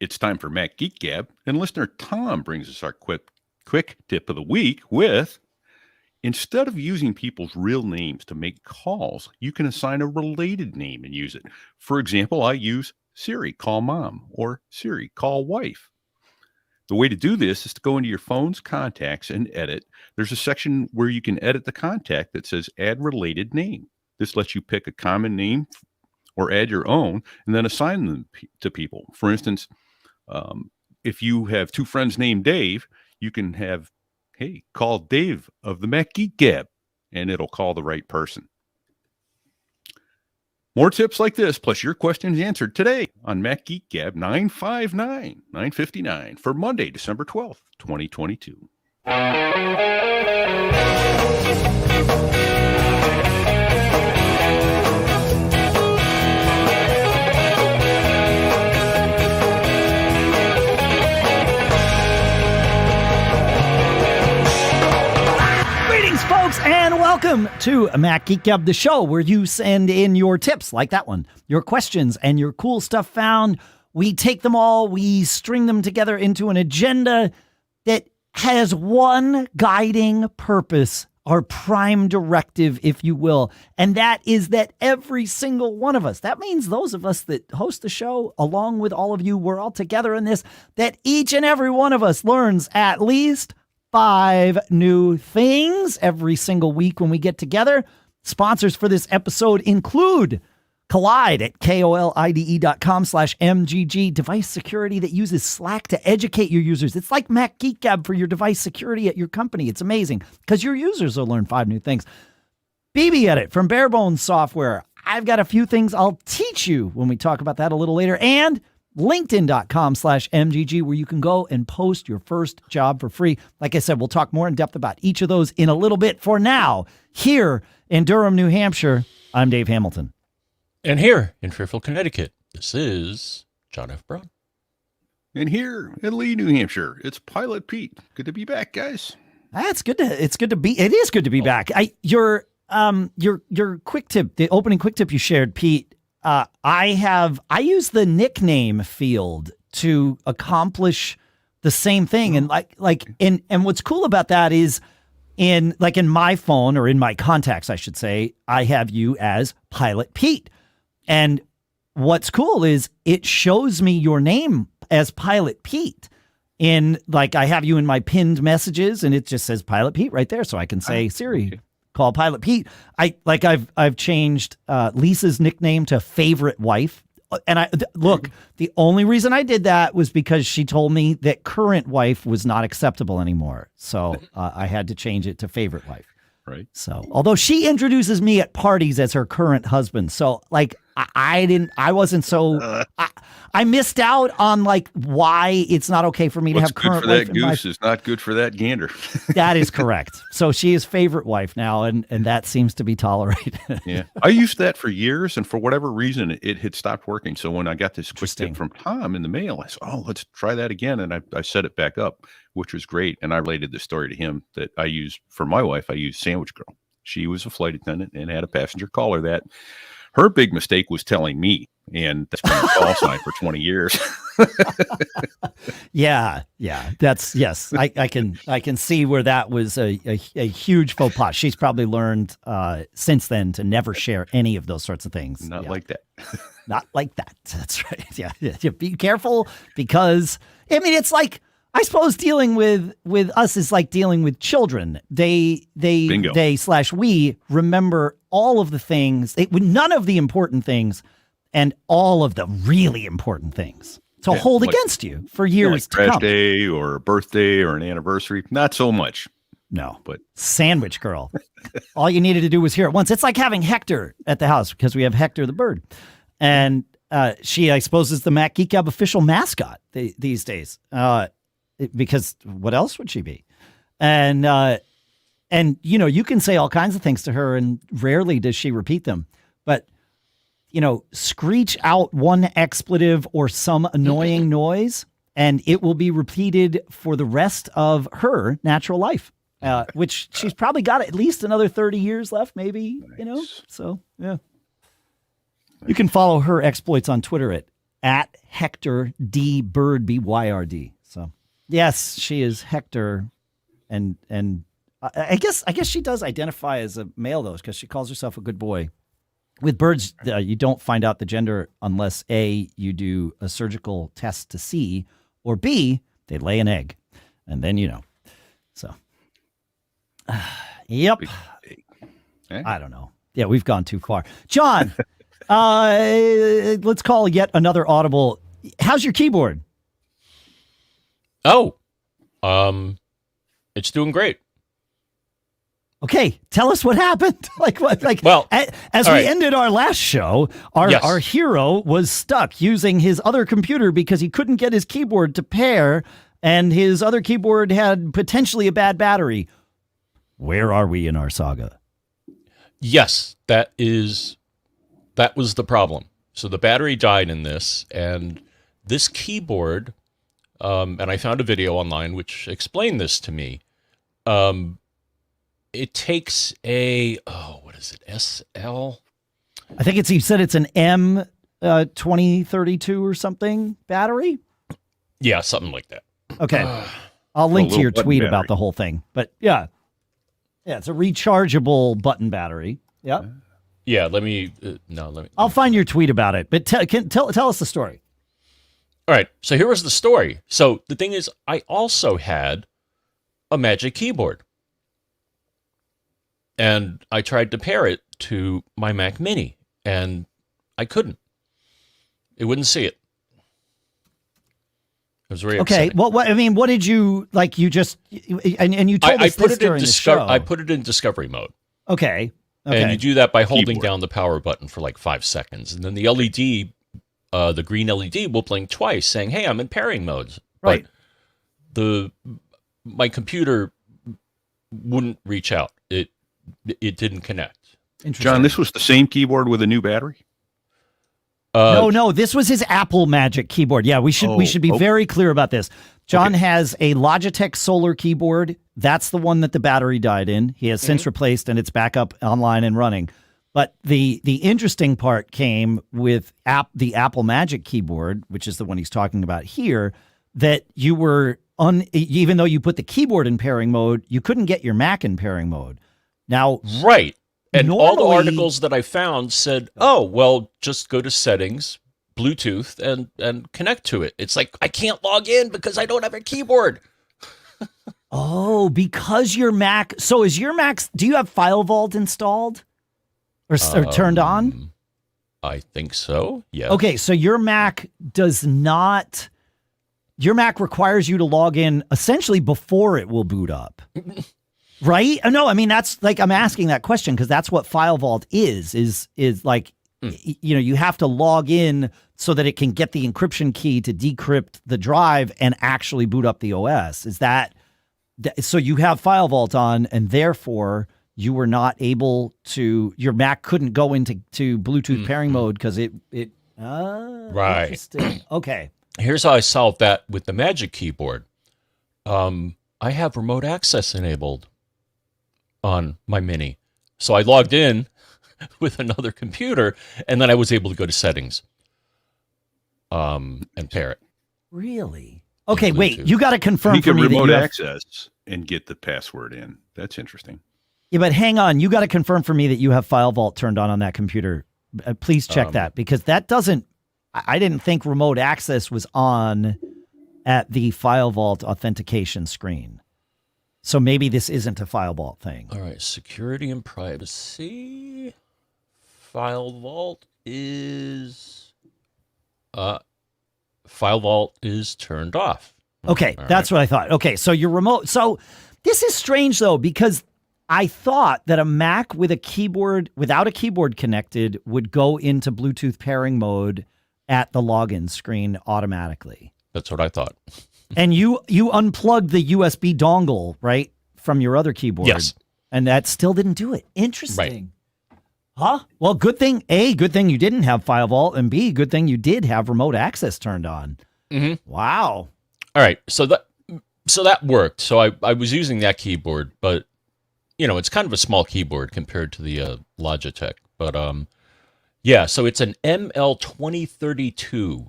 It's time for Mac Geek Gab, and listener Tom brings us our quick tip of the week with, instead of using people's real names to make calls, you can assign a related name and use it. For example, I use Siri, call mom, or Siri, call wife. The way to do this is to go into your phone's contacts and edit. There's a section where you can edit the contact that says add related name. This lets you pick a common name or add your own and then assign them to people. For instance, if you have two friends named Dave, you can have, hey, call Dave of the Mac Geek Gab, and it'll call the right person. More tips like this, plus your questions answered today on Mac Geek Gab 959 for Monday, December 12th, 2022. Folks, and welcome to Mac Geek Gab, the show where you send in your tips like that one, your questions and your cool stuff found. We take them all, we string them together into an agenda that has one guiding purpose, our prime directive, if you will, and that is that every single one of us, that means those of us that host the show, along with all of you, we're all together in this, that each and every one of us learns at least 5 new things every single week when we get together. Sponsors for this episode include Kolide at kolide.com/MGG, device security that uses Slack to educate your users. It's like Mac Geek Gab for your device security at your company. It's amazing because your users will learn 5 new things. BBEdit from Barebones Software. I've got a few things I'll teach you when we talk about that a little later. And LinkedIn.com/MGG, where you can go and post your first job for free. Like I said, we'll talk more in depth about each of those in a little bit. For now, here in Durham, New Hampshire, I'm Dave Hamilton. And here in Fairfield, Connecticut, this is John F. Brown. And here in Lee, New Hampshire, it's Pilot Pete. Good to be back, guys. It is good to be back. Your quick tip, the opening quick tip you shared, Pete, I use the nickname field to accomplish the same thing. And and what's cool about that is in my phone, or in my contacts, I should say, I have you as Pilot Pete. And what's cool is it shows me your name as Pilot Pete. I have you in my pinned messages, and it just says Pilot Pete right there. So I can say, Siri, okay, call Pilot Pete. I've changed Lisa's nickname to Favorite Wife. And the only reason I did that was because she told me that Current Wife was not acceptable anymore. So I had to change it to Favorite Wife. Right. So, although she introduces me at parties as her current husband. So I missed out on why it's not okay for me to have current wife. What's good for that goose is not good for that gander. That is correct. So she is Favorite Wife now, and that seems to be tolerated. Yeah. I used that for years, and for whatever reason, it had stopped working. So when I got this quick tip from Tom in the mail, I said, let's try that again. And I set it back up, which was great. And I related the story to him that I use for my wife. I use Sandwich Girl. She was a flight attendant and had a passenger call her that. Her big mistake was telling me, and that's been a call sign for 20 years. Yeah. Yes. I can see where that was a huge faux pas. She's probably learned since then to never share any of those sorts of things. Not like that. Not like that. That's right. Yeah. Be careful, because it's like, I suppose dealing with us is like dealing with children. We remember all of the things, none of the important things, and all of the really important things to hold against you for years to come. Crash day or a birthday or an anniversary, not so much. No, but Sandwich Girl. All you needed to do was hear it once. It's like having Hector at the house, because we have Hector the bird, and she, I suppose, is the Mac Geek Gab official mascot these days. Because what else would she be? And you can say all kinds of things to her, and rarely does she repeat them. But, screech out one expletive or some annoying noise, and it will be repeated for the rest of her natural life, which she's probably got at least another 30 years left, maybe, Nice. So, yeah. You can follow her exploits on Twitter at at Hector D Bird BYRD. So yes, she is Hector, and I guess she does identify as a male though, because she calls herself a good boy. With birds, you don't find out the gender unless A, you do a surgical test to see, or B, they lay an egg, and then you know. So, yep. I don't know. Yeah, we've gone too far. John, let's call yet another audible. How's your keyboard? Oh, it's doing great. Okay, tell us what happened. Well, as we ended our last show, our hero was stuck using his other computer because he couldn't get his keyboard to pair, and his other keyboard had potentially a bad battery. Where are we in our saga? Yes, that was the problem. So the battery died in this, and this keyboard, and I found a video online which explained this to me. It takes what is it, SL? I think you said it's an M2032 or something battery? Yeah, something like that. Okay. I'll link to your tweet about the whole thing. But yeah, it's a rechargeable button battery. Yeah. Yeah, let me. I'll find your tweet about it. But tell us the story. All right. So here was the story. So the thing is, I also had a Magic Keyboard. And I tried to pair it to my Mac Mini, and I couldn't. It wouldn't see it. It was very upsetting. Well, what did you like? You just and you told us this during the show. I put it in discovery mode. Okay. And you do that by holding down the power button for like 5 seconds, and then the LED, the green LED, will blink twice, saying, "Hey, I'm in pairing mode." Right. But my computer wouldn't reach out. It didn't connect. John, this was the same keyboard with a new battery? No, this was his Apple Magic keyboard. Yeah, we should be very clear about this. John has a Logitech Solar keyboard. That's the one that the battery died in. He has since replaced, and it's back up online and running. But the interesting part came with the Apple Magic keyboard, which is the one he's talking about here, that you were, even though you put the keyboard in pairing mode, you couldn't get your Mac in pairing mode. Now, right. And all the articles that I found said, oh, well, just go to settings, Bluetooth, and connect to it. It's like, I can't log in because I don't have a keyboard. Oh, because your Mac. So is your Mac, do you have File Vault installed or turned on? I think so. Yeah. Okay. So your Mac does not, your Mac requires you to log in essentially before it will boot up. Right? No, I mean, that's like, I'm asking that question because that's what File Vault is like, you have to log in so that it can get the encryption key to decrypt the drive and actually boot up the OS. Is that, so you have File Vault on, and therefore you were not able to, your Mac couldn't go into Bluetooth pairing mode because right. Interesting. Okay. Here's how I solved that with the Magic Keyboard. I have remote access enabled on my Mini. So I logged in with another computer, and then I was able to go to settings and pair it. Really? Okay, wait. You got to confirm you for me that you remote access and get the password in. That's interesting. Yeah, but hang on. You got to confirm for me that you have File Vault turned on that computer. Please check that, because that doesn't, I didn't think remote access was on at the File Vault authentication screen. So maybe this isn't a File Vault thing. All right, security and privacy. File Vault is turned off. Okay, that's what I thought. Okay, so your remote. So this is strange though, because I thought that a Mac with a keyboard, without a keyboard connected, would go into Bluetooth pairing mode at the login screen automatically. That's what I thought. And you unplugged the USB dongle, right, from your other keyboard. Yes. And that still didn't do it. Interesting. Right. Huh? Well, good thing, A, good thing you didn't have File Vault, and B, good thing you did have remote access turned on. Wow. All right. So that worked. So I was using that keyboard, but it's kind of a small keyboard compared to the Logitech. But yeah, so it's an ML2032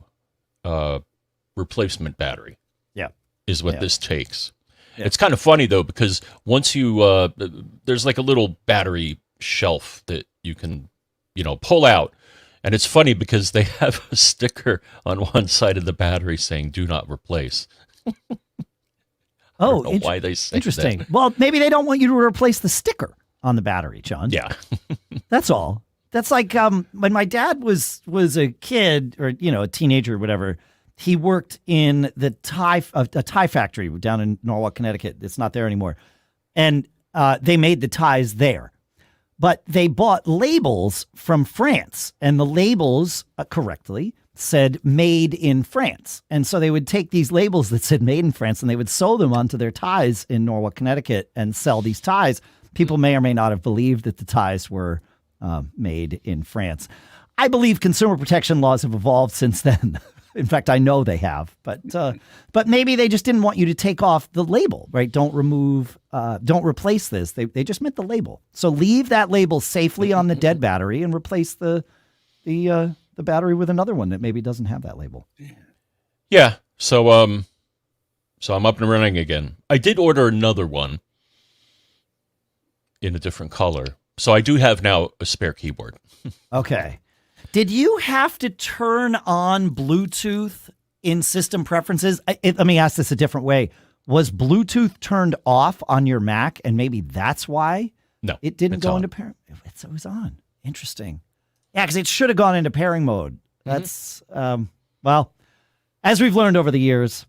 replacement battery. Yeah. Is what Yeah. this takes. Yeah. It's kind of funny though, because once you there's like a little battery shelf that you can, pull out. And it's funny because they have a sticker on one side of the battery saying "Do not replace." I don't know why they say interesting. that. Well, maybe they don't want you to replace the sticker on the battery, John. Yeah. That's all. That's like when my dad was a kid or a teenager or whatever. He worked in the a tie factory down in Norwalk, Connecticut. It's not there anymore, and they made the ties there. But they bought labels from France, and the labels correctly said "Made in France." And so they would take these labels that said "Made in France" and they would sew them onto their ties in Norwalk, Connecticut, and sell these ties. People may or may not have believed that the ties were made in France. I believe consumer protection laws have evolved since then. In fact, I know they have, but maybe they just didn't want you to take off the label, right? Don't replace this. They just meant the label. So leave that label safely on the dead battery and replace the battery with another one that maybe doesn't have that label. Yeah. So I'm up and running again. I did order another one in a different color. So I do have now a spare keyboard. Okay. Did you have to turn on Bluetooth in system preferences? Let me ask this a different way. Was Bluetooth turned off on your Mac, and maybe that's why it didn't go into pairing? It was on. Interesting. Yeah, because it should have gone into pairing mode. That's, well, as we've learned over the years,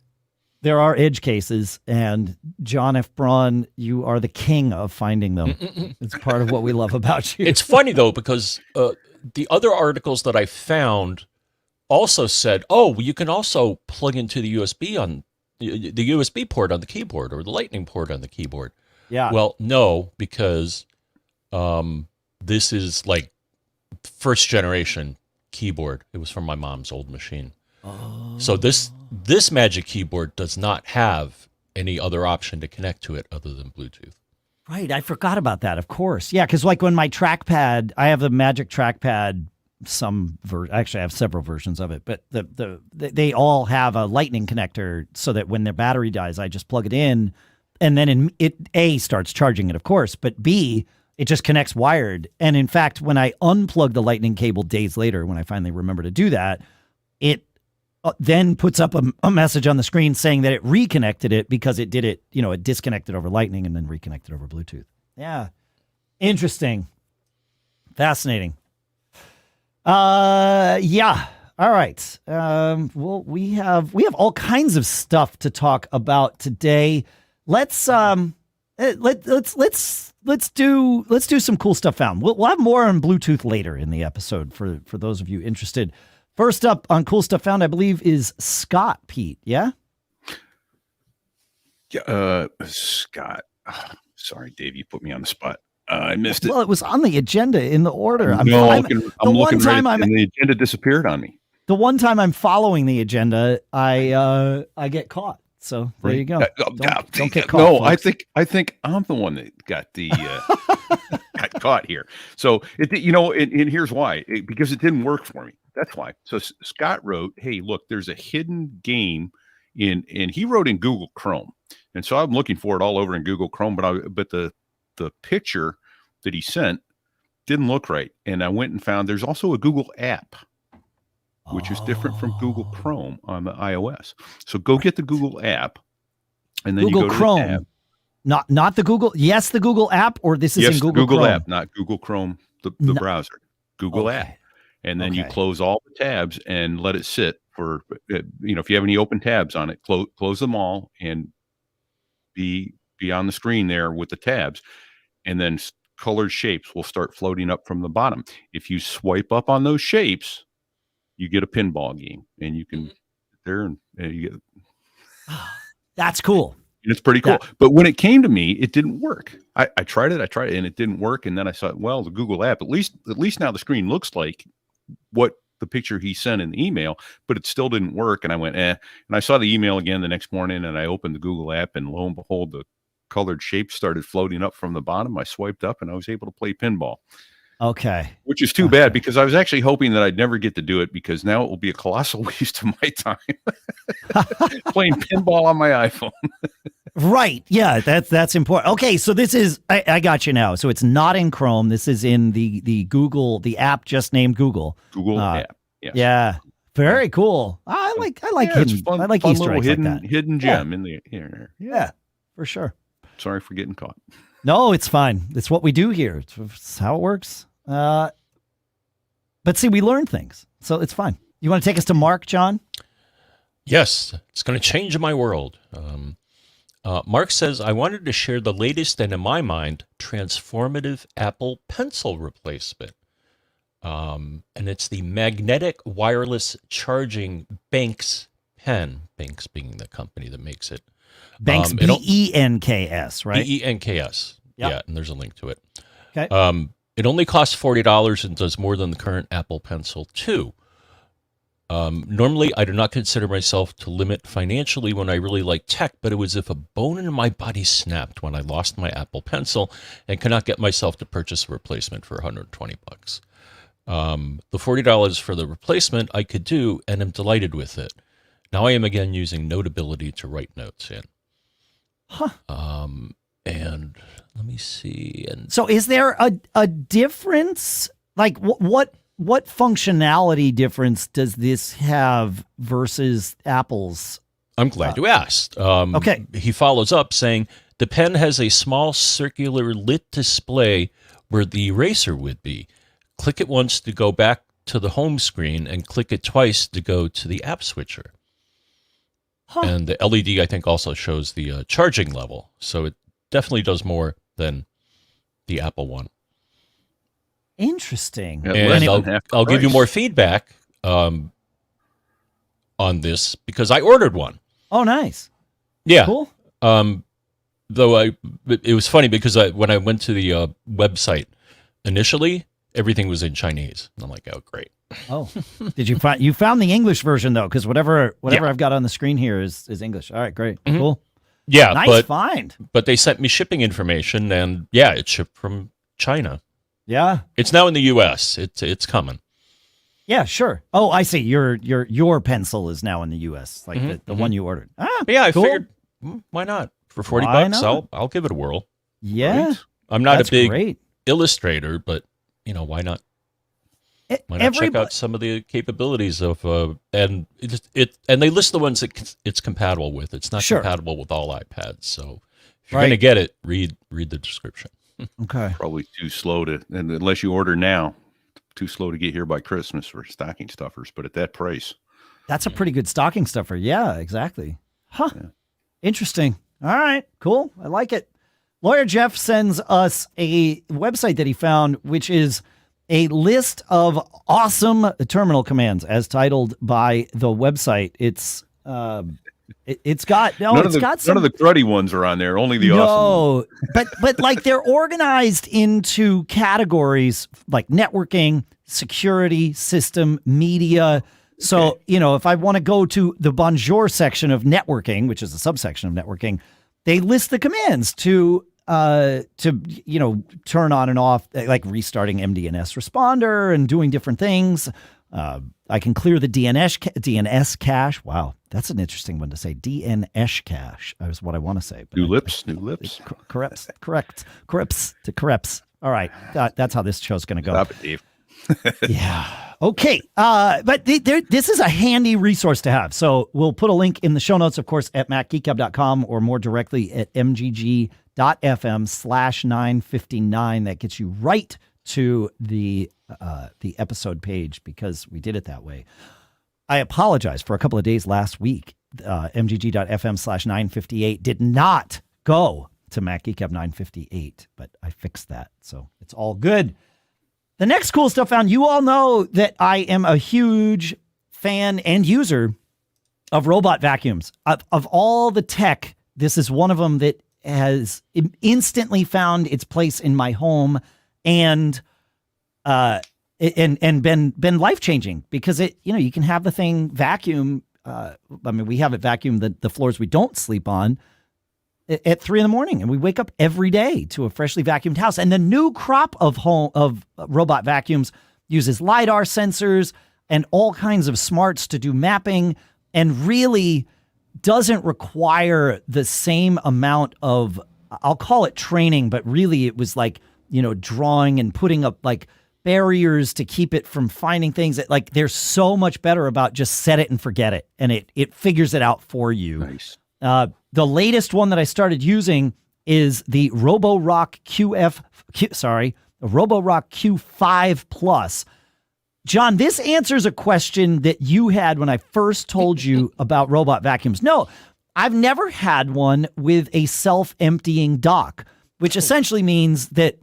there are edge cases, and John F. Braun, you are the king of finding them. It's part of what we love about you. It's funny, though, because the other articles that I found also said, oh, you can also plug into the USB port on the keyboard or the Lightning port on the keyboard. Yeah. Well, no, because this is like first generation keyboard. It was from my mom's old machine. Oh. So this Magic Keyboard does not have any other option to connect to it other than Bluetooth. Right, I forgot about that, of course. Yeah, because like when my trackpad, I have the Magic trackpad, actually I have several versions of it, but they all have a Lightning connector so that when their battery dies, I just plug it in, and then it A, starts charging it, of course, but B, it just connects wired. And in fact, when I unplug the Lightning cable days later, when I finally remember to do that, it then puts up a message on the screen saying that it reconnected it because it did it, it disconnected over Lightning and then reconnected over Bluetooth. Yeah. Interesting. Fascinating. Yeah. All right. Well, we have all kinds of stuff to talk about today. Let's do some cool stuff found. We'll have more on Bluetooth later in the episode for those of you interested. First up on Cool Stuff Found, I believe, is Scott, Pete. Yeah? Yeah, Scott. Oh, sorry, Dave, you put me on the spot. I missed it. Well, it was on the agenda in the order. I'm looking right, and the agenda disappeared on me. The one time I'm following the agenda, I get caught. So there you go. Don't get caught. No, folks. I think I'm the one that got the got caught here. So and here's why. Because it didn't work for me. That's why. So Scott wrote, "Hey, look, there's a hidden game and he wrote in Google Chrome, and so I'm looking for it all over in Google Chrome, but the picture that he sent didn't look right, and I went and found there's also a Google app." Which is different from Google Chrome on the iOS. So go get the Google app, and then Google you go to Chrome, the tab. Not the Google. Yes, the Google app, or this is in Google Chrome. App, not Google Chrome, the browser. Google app, and then you close all the tabs and let it sit for if you have any open tabs on it, close them all and be on the screen there with the tabs, and then colored shapes will start floating up from the bottom. If you swipe up on those shapes, you get a pinball game, and you can there and you get. That's cool. And it's pretty cool. But when it came to me, it didn't work. I tried it, and it didn't work. And then I thought, well, the Google app, at least now the screen looks like what the picture he sent in the email, but it still didn't work. And I went, And I saw the email again the next morning, and I opened the Google app, and lo and behold, the colored shapes started floating up from the bottom. I swiped up, and I was able to play pinball. Okay. which is too bad because I was actually hoping that I'd never get to do it because now it will be a colossal waste of my time playing pinball on my iPhone. Right. Yeah, that's important. Okay, so this is I got you now. So it's not in Chrome. This is in the Google, the app just named Google. Google app. Yes. Yeah. Very cool. I like hidden. Fun, I like fun Easter little eggs hidden, like that. hidden gem in the here. Yeah, for sure. Sorry for getting caught. No, it's fine. It's what we do here. It's how it works. But see, we learn things, so it's fine. You want to take us to Mark, John? Yes, it's going to change my world. Mark says, I wanted to share the latest and, in my mind, transformative Apple Pencil replacement. And it's the magnetic wireless charging Benks pen. Benks being the company that makes it. Benks, B-E-N-K-S, right? B-E-N-K-S. Yep. Yeah, and there's a link to it. Okay. It only costs $40 and does more than the current Apple Pencil 2. Normally, I do not consider myself to limit financially when I really like tech, but it was as if a bone in my body snapped when I lost my Apple Pencil and could not get myself to purchase a replacement for $120. The $40 for the replacement I could do, and am delighted with it. Now I am again using Notability to write notes in. Huh. And let me see. And So is there a difference? Like what functionality difference does this have versus Apple's? I'm glad you asked. Okay. He follows up saying, the pen has a small circular lit display where the eraser would be. Click it once to go back to the home screen and click it twice to go to the app switcher. Huh. And the LED, I think, also shows the charging level. So it definitely does more than the Apple one. Interesting. Yeah, And less than half the I'll give you price. more feedback on this because I ordered one. Oh, nice. Yeah. Cool. Though it was funny because when I went to the website initially, everything was in Chinese. And I'm like, oh, great. Oh, did you found the English version though? Because whatever Yeah. I've got on the screen here is English. All right, great, Mhm. cool, Yeah, nice find. but they sent me shipping information, and yeah, it shipped from China. Yeah, It's now in the U.S. It's coming. yeah, sure. Oh, I see. Your pencil is now in the U.S. Like Mhm, the one you ordered. Ah, But yeah, I cool. figured, why not? For $40, Why not? I'll give it a whirl. Yeah, Right? I'm not that's a big great. illustrator, but why not? Why not check out some of the capabilities of and they list the ones that it's compatible with. It's not Sure. compatible with all iPads, so if you're Right. going to get it, read the description. Okay. Probably too slow to, and unless you order now, too slow to get here by Christmas for stocking stuffers. But at that price, That's a pretty good stocking stuffer. Yeah, exactly. Huh. Yeah. Interesting. All right, cool. I like it. Lawyer Jeff sends us a website that he found, which is a list of awesome terminal commands as titled by the website. It's got some none of the cruddy ones are on there. Only the awesome ones. but like they're organized into categories like networking, security, system, media. So, if I want to go to the bonjour section of networking, which is a subsection of networking, they list the commands to turn on and off, like restarting MDNS responder and doing different things. I can clear the DNS cache. Wow, that's an interesting one to say. DNS cache is what I want to say. But New lips. Corrects. All right, that's how this show's going to go. Stop it, Dave. Yeah. Okay. But this is a handy resource to have. So we'll put a link in the show notes, of course, at macgeekgab.com or more directly at mgg.fm/959. That gets you right to the episode page because we did it that way. I apologize for a couple of days last week. mgg.fm/958 did not go to Mac Geek Gab 958, but I fixed that. So it's all good. The next cool stuff found, you all know that I am a huge fan and user of robot vacuums. Of all the tech, this is one of them that has instantly found its place in my home and been life-changing because you can have the thing vacuum. We have it vacuum the floors we don't sleep on at 3 in the morning, and we wake up every day to a freshly vacuumed house. And the new crop of robot vacuums uses LiDAR sensors and all kinds of smarts to do mapping, and really doesn't require the same amount of, I'll call it training, but really it was like, drawing and putting up like barriers to keep it from finding things that, like, they're so much better about just set it and forget it. And it figures it out for you. Nice. The latest one that I started using is the Roborock Roborock Q5 Plus. John, this answers a question that you had when I first told you about robot vacuums. No, I've never had one with a self-emptying dock, which essentially means that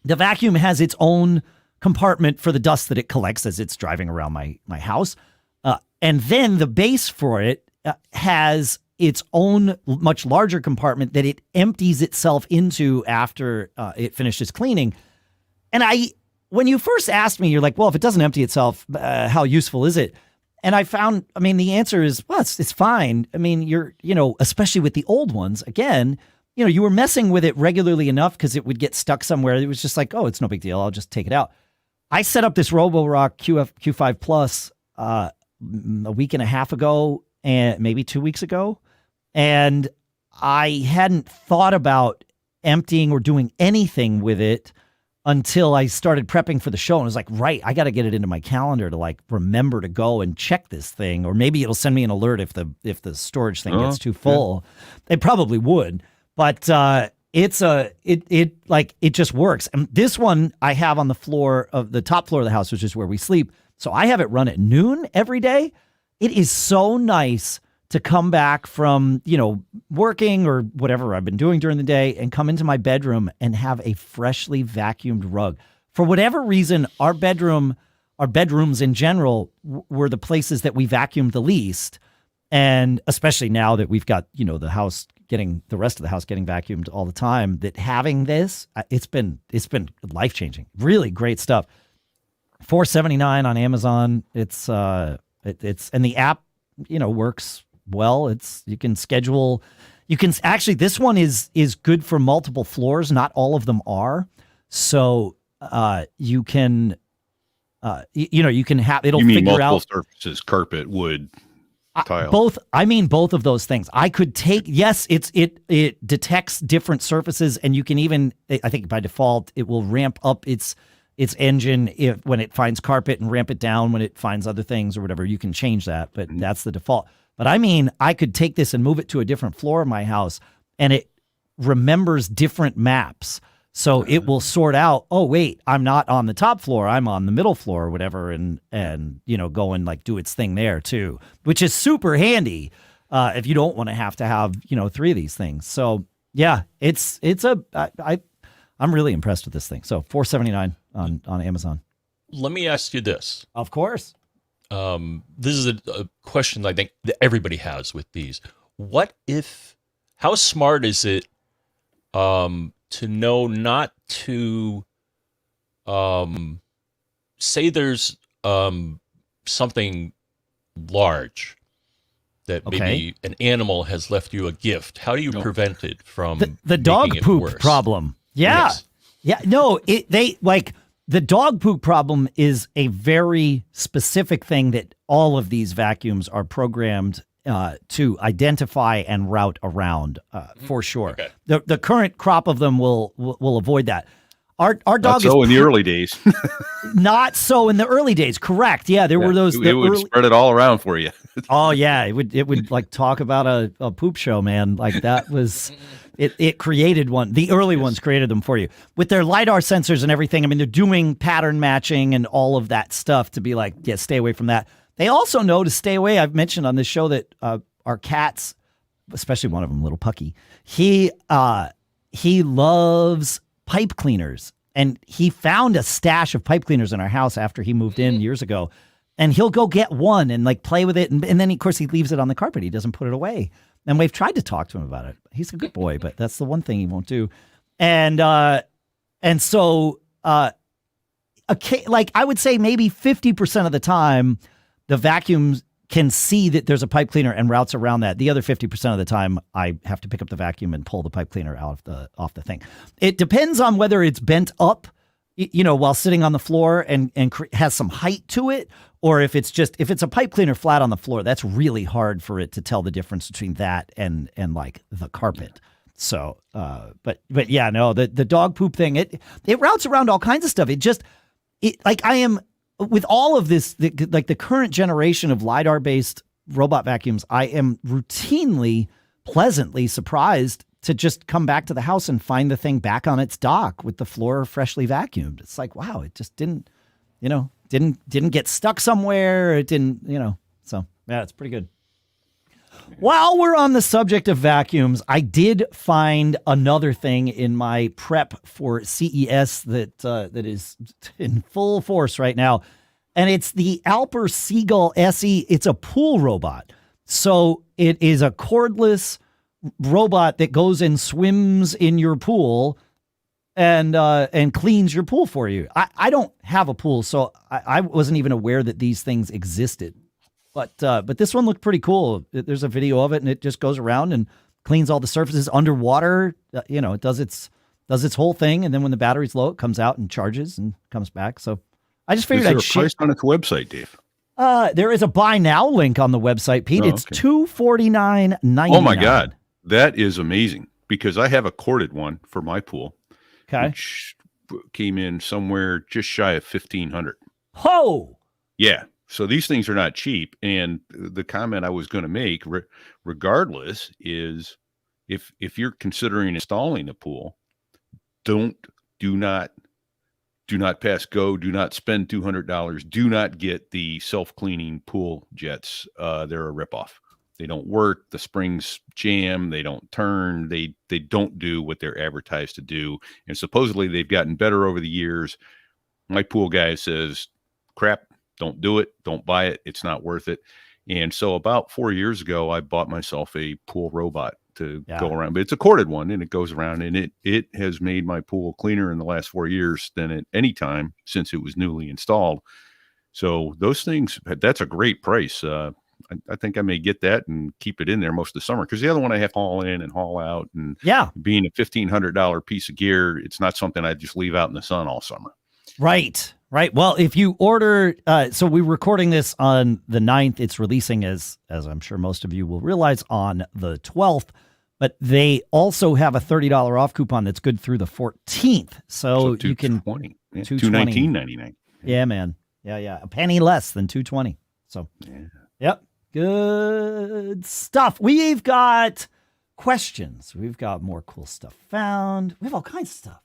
the vacuum has its own compartment for the dust that it collects as it's driving around my house. And then the base for it has its own much larger compartment that it empties itself into after it finishes cleaning. And when you first asked me, you're like, well, if it doesn't empty itself, how useful is it? And I found, the answer is, well, it's fine. Especially with the old ones, again, you were messing with it regularly enough because it would get stuck somewhere. It was just like, oh, it's no big deal. I'll just take it out. I set up this Roborock Q5 Plus a week and a half ago, and maybe 2 weeks ago. And I hadn't thought about emptying or doing anything with it until I started prepping for the show. And I was like, right, I got to get it into my calendar to like remember to go and check this thing. Or maybe it'll send me an alert if the storage thing gets too full. Yeah. It probably would. But it just works. And this one I have on the floor of the top floor of the house, which is where we sleep. So I have it run at noon every day. It is so nice to come back from, working or whatever I've been doing during the day and come into my bedroom and have a freshly vacuumed rug. For whatever reason, our bedrooms in general were the places that we vacuumed the least. And especially now that we've got, the rest of the house getting vacuumed all the time, that having this, it's been life-changing. Really great stuff. $4.79 on Amazon. It's and the app, works well. You can schedule, this one is good for multiple floors. Not all of them are. So you can, you can have, it'll figure out multiple surfaces, carpet, wood, tile. Both of those things. I could take, yes, it detects different surfaces, and you can even, I think by default, it will ramp up its engine when it finds carpet and ramp it down when it finds other things or whatever. You can change that, but that's the default. But I could take this and move it to a different floor of my house, and it remembers different maps. So it will sort out, oh, wait, I'm not on the top floor, I'm on the middle floor or whatever, and go and like do its thing there too, which is super handy if you don't want to have 3 of these things. So yeah, I'm really impressed with this thing. So $4.79 on Amazon. Let me ask you this. Of course. This is a question I think that everybody has with these. How smart is it to know not to say there's something large that maybe an animal has left you a gift? How do you prevent it from the dog making it poop worse? problem? Yeah. Yes. Yeah. No, the dog poop problem is a very specific thing that all of these vacuums are programmed to identify and route around, for sure. Okay. The current crop of them will avoid that. Our dog Not so in the early days. Not so in the early days. Correct. Yeah, there were those. It would spread it all around for you. Oh yeah, it would like talk about a poop show, man. Like that was. It created one. The early ones created them for you with their LiDAR sensors and everything. I mean, they're doing pattern matching and all of that stuff to be like, yeah, stay away from that. They also know to stay away. I've mentioned on this show that our cats, especially one of them, little Pucky, he loves pipe cleaners, and he found a stash of pipe cleaners in our house after he moved in years ago, and he'll go get one and like play with it, and then of course he leaves it on the carpet. He doesn't put it away. And we've tried to talk to him about it. He's a good boy, but that's the one thing he won't do. And so, like I would say maybe 50% of the time, the vacuums can see that there's a pipe cleaner and routes around that. The other 50% of the time, I have to pick up the vacuum and pull the pipe cleaner out of off the thing. It depends on whether it's bent up, while sitting on the floor and has some height to it, or if it's a pipe cleaner flat on the floor. That's really hard for it to tell the difference between that and like the carpet. So, but yeah, no, the dog poop thing, it routes around all kinds of stuff. I am with all of this, the current generation of LiDAR-based robot vacuums, I am routinely, pleasantly surprised to just come back to the house and find the thing back on its dock with the floor freshly vacuumed. It's like, wow, it just didn't get stuck somewhere. It didn't, so yeah, it's pretty good. While we're on the subject of vacuums, I did find another thing in my prep for CES that is in full force right now, and it's the Aiper Seagull SE. It's a pool robot. So it is a cordless robot that goes and swims in your pool and cleans your pool for you. I don't have a pool, so I wasn't even aware that these things existed. But this one looked pretty cool. There's a video of it, and it just goes around and cleans all the surfaces underwater. It does its whole thing, and then when the battery's low, it comes out and charges and comes back. So I just figured I'd share. Is there a price on its website, Dave? There is a buy now link on the website, Pete. It's $249.99. Oh my God, that is amazing, because I have a corded one for my pool. Okay, which came in somewhere just shy of $1,500. Oh, yeah. So these things are not cheap. And the comment I was going to make, regardless, is if you're considering installing a pool, do not pass go. Do not spend $200. Do not get the self-cleaning pool jets. They're a ripoff. They don't work. The springs jam. They don't turn. They don't do what they're advertised to do. And supposedly they've gotten better over the years. My pool guy says, crap. Don't do it. Don't buy it. It's not worth it. And so about 4 years ago, I bought myself a pool robot to go around. But it's a corded one, and it goes around, and it has made my pool cleaner in the last 4 years than at any time since it was newly installed. So those things, that's a great price. I think I may get that and keep it in there most of the summer, because the other one I have to haul in and haul out. And being a $1,500 piece of gear, it's not something I just leave out in the sun all summer. Right. Well, if you order, so we're recording this on the 9th. It's releasing, as I'm sure most of you will realize, on the 12th. But they also have a $30 off coupon that's good through the 14th. So you can $219.99. Yeah, man. Yeah. A penny less than $220. So yep. Good stuff. We've got questions. We've got more cool stuff found. We have all kinds of stuff.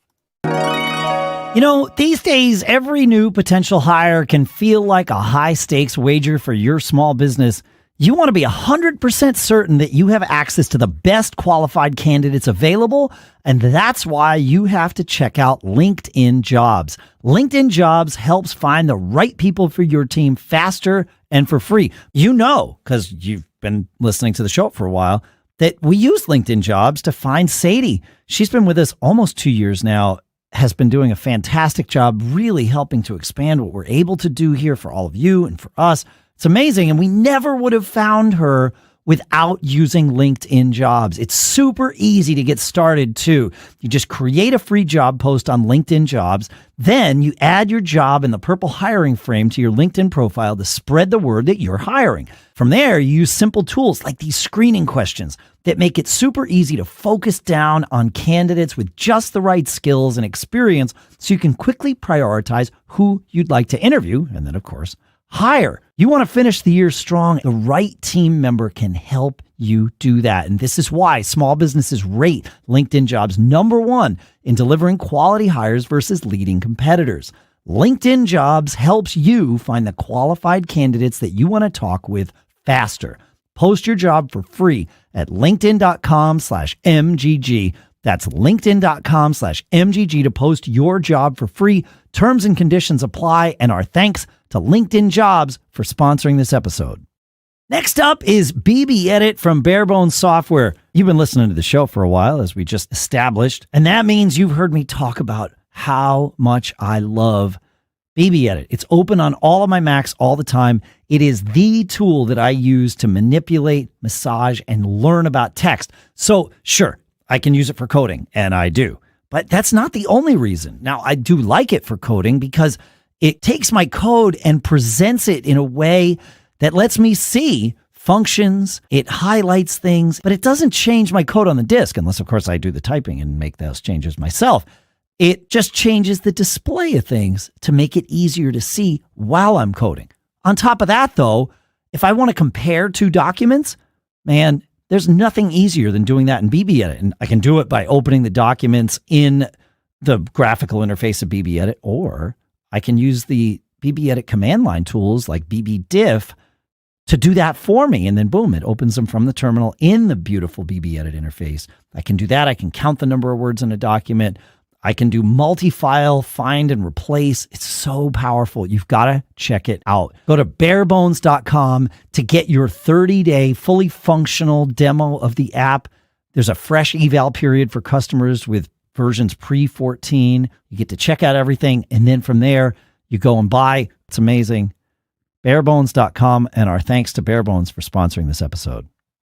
These days, every new potential hire can feel like a high-stakes wager for your small business. You want to be 100% certain that you have access to the best qualified candidates available, and that's why you have to check out LinkedIn Jobs. LinkedIn Jobs helps find the right people for your team faster and for free. Because you've been listening to the show for a while, that we use LinkedIn Jobs to find Sadie. She's been with us almost 2 years now, has been doing a fantastic job really helping to expand what we're able to do here for all of you and for us. It's amazing. And we never would have found her without using LinkedIn Jobs. It's super easy to get started too. You just create a free job post on LinkedIn Jobs. Then you add your job in the purple hiring frame to your LinkedIn profile to spread the word that you're hiring. From there, you use simple tools like these screening questions that make it super easy to focus down on candidates with just the right skills and experience so you can quickly prioritize who you'd like to interview and then, of course, hire. You want to finish the year strong. The right team member can help you do that. And this is why small businesses rate LinkedIn Jobs #1 in delivering quality hires versus leading competitors. LinkedIn Jobs helps you find the qualified candidates that you want to talk with faster. Post your job for free at linkedin.com/MGG. That's linkedin.com/MGG to post your job for free. Terms and conditions apply, and our thanks to LinkedIn Jobs for sponsoring this episode. Next up is BBEdit from Barebones Software. You've been listening to the show for a while, as we just established, and that means you've heard me talk about how much I love BBEdit. It's open on all of my Macs all the time. It is the tool that I use to manipulate, massage, and learn about text. So sure, I can use it for coding, and I do. But that's not the only reason. Now, I do like it for coding because it takes my code and presents it in a way that lets me see functions. It highlights things, but it doesn't change my code on the disk, unless, of course, I do the typing and make those changes myself. It just changes the display of things to make it easier to see while I'm coding. On top of that, though, if I want to compare two documents, man, there's nothing easier than doing that in BBEdit. And I can do it by opening the documents in the graphical interface of BBEdit, or I can use the BBEdit command line tools like BBDiff to do that for me. And then boom, it opens them from the terminal in the beautiful BBEdit interface. I can do that. I can count the number of words in a document. I can do multi-file find and replace. It's so powerful. You've got to check it out. Go to barebones.com to get your 30-day fully functional demo of the app. There's a fresh eval period for customers with versions pre-14. You get to check out everything. And then from there, you go and buy. It's amazing. Barebones.com, and our thanks to Barebones for sponsoring this episode.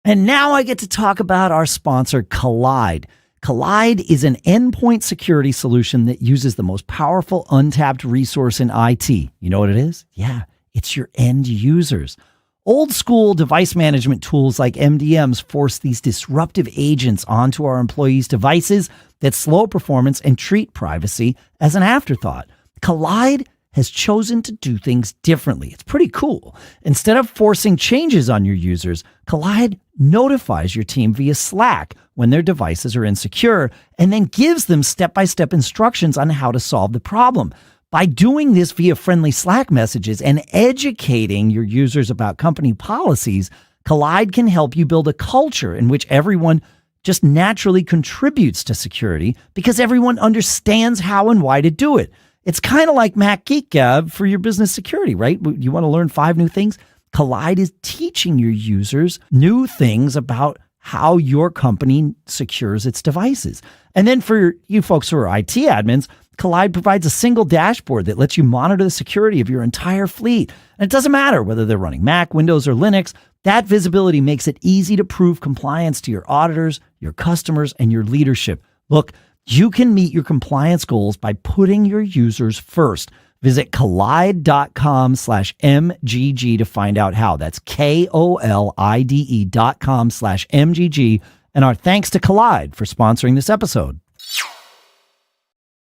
And now I get to talk about our sponsor, Kolide. Kolide is an endpoint security solution that uses the most powerful untapped resource in IT. You know what it is? Yeah, it's your end users. Old school device management tools like MDMs force these disruptive agents onto our employees' devices that slow performance and treat privacy as an afterthought. Kolide has chosen to do things differently. It's pretty cool. Instead of forcing changes on your users, Kolide notifies your team via Slack when their devices are insecure and then gives them step-by-step instructions on how to solve the problem. By doing this via friendly Slack messages and educating your users about company policies, Kolide can help you build a culture in which everyone just naturally contributes to security because everyone understands how and why to do it. It's kind of like Mac Geek Gab for your business security, right? You want to learn 5 new things? Kolide is teaching your users new things about how your company secures its devices. And then for you folks who are IT admins, Kolide provides a single dashboard that lets you monitor the security of your entire fleet. And it doesn't matter whether they're running Mac, Windows, or Linux. That visibility makes it easy to prove compliance to your auditors, your customers, and your leadership. Look, you can meet your compliance goals by putting your users first. Visit kolide.com/MGG to find out how. That's KOLIDE.com/MGG. And our thanks to Kolide for sponsoring this episode.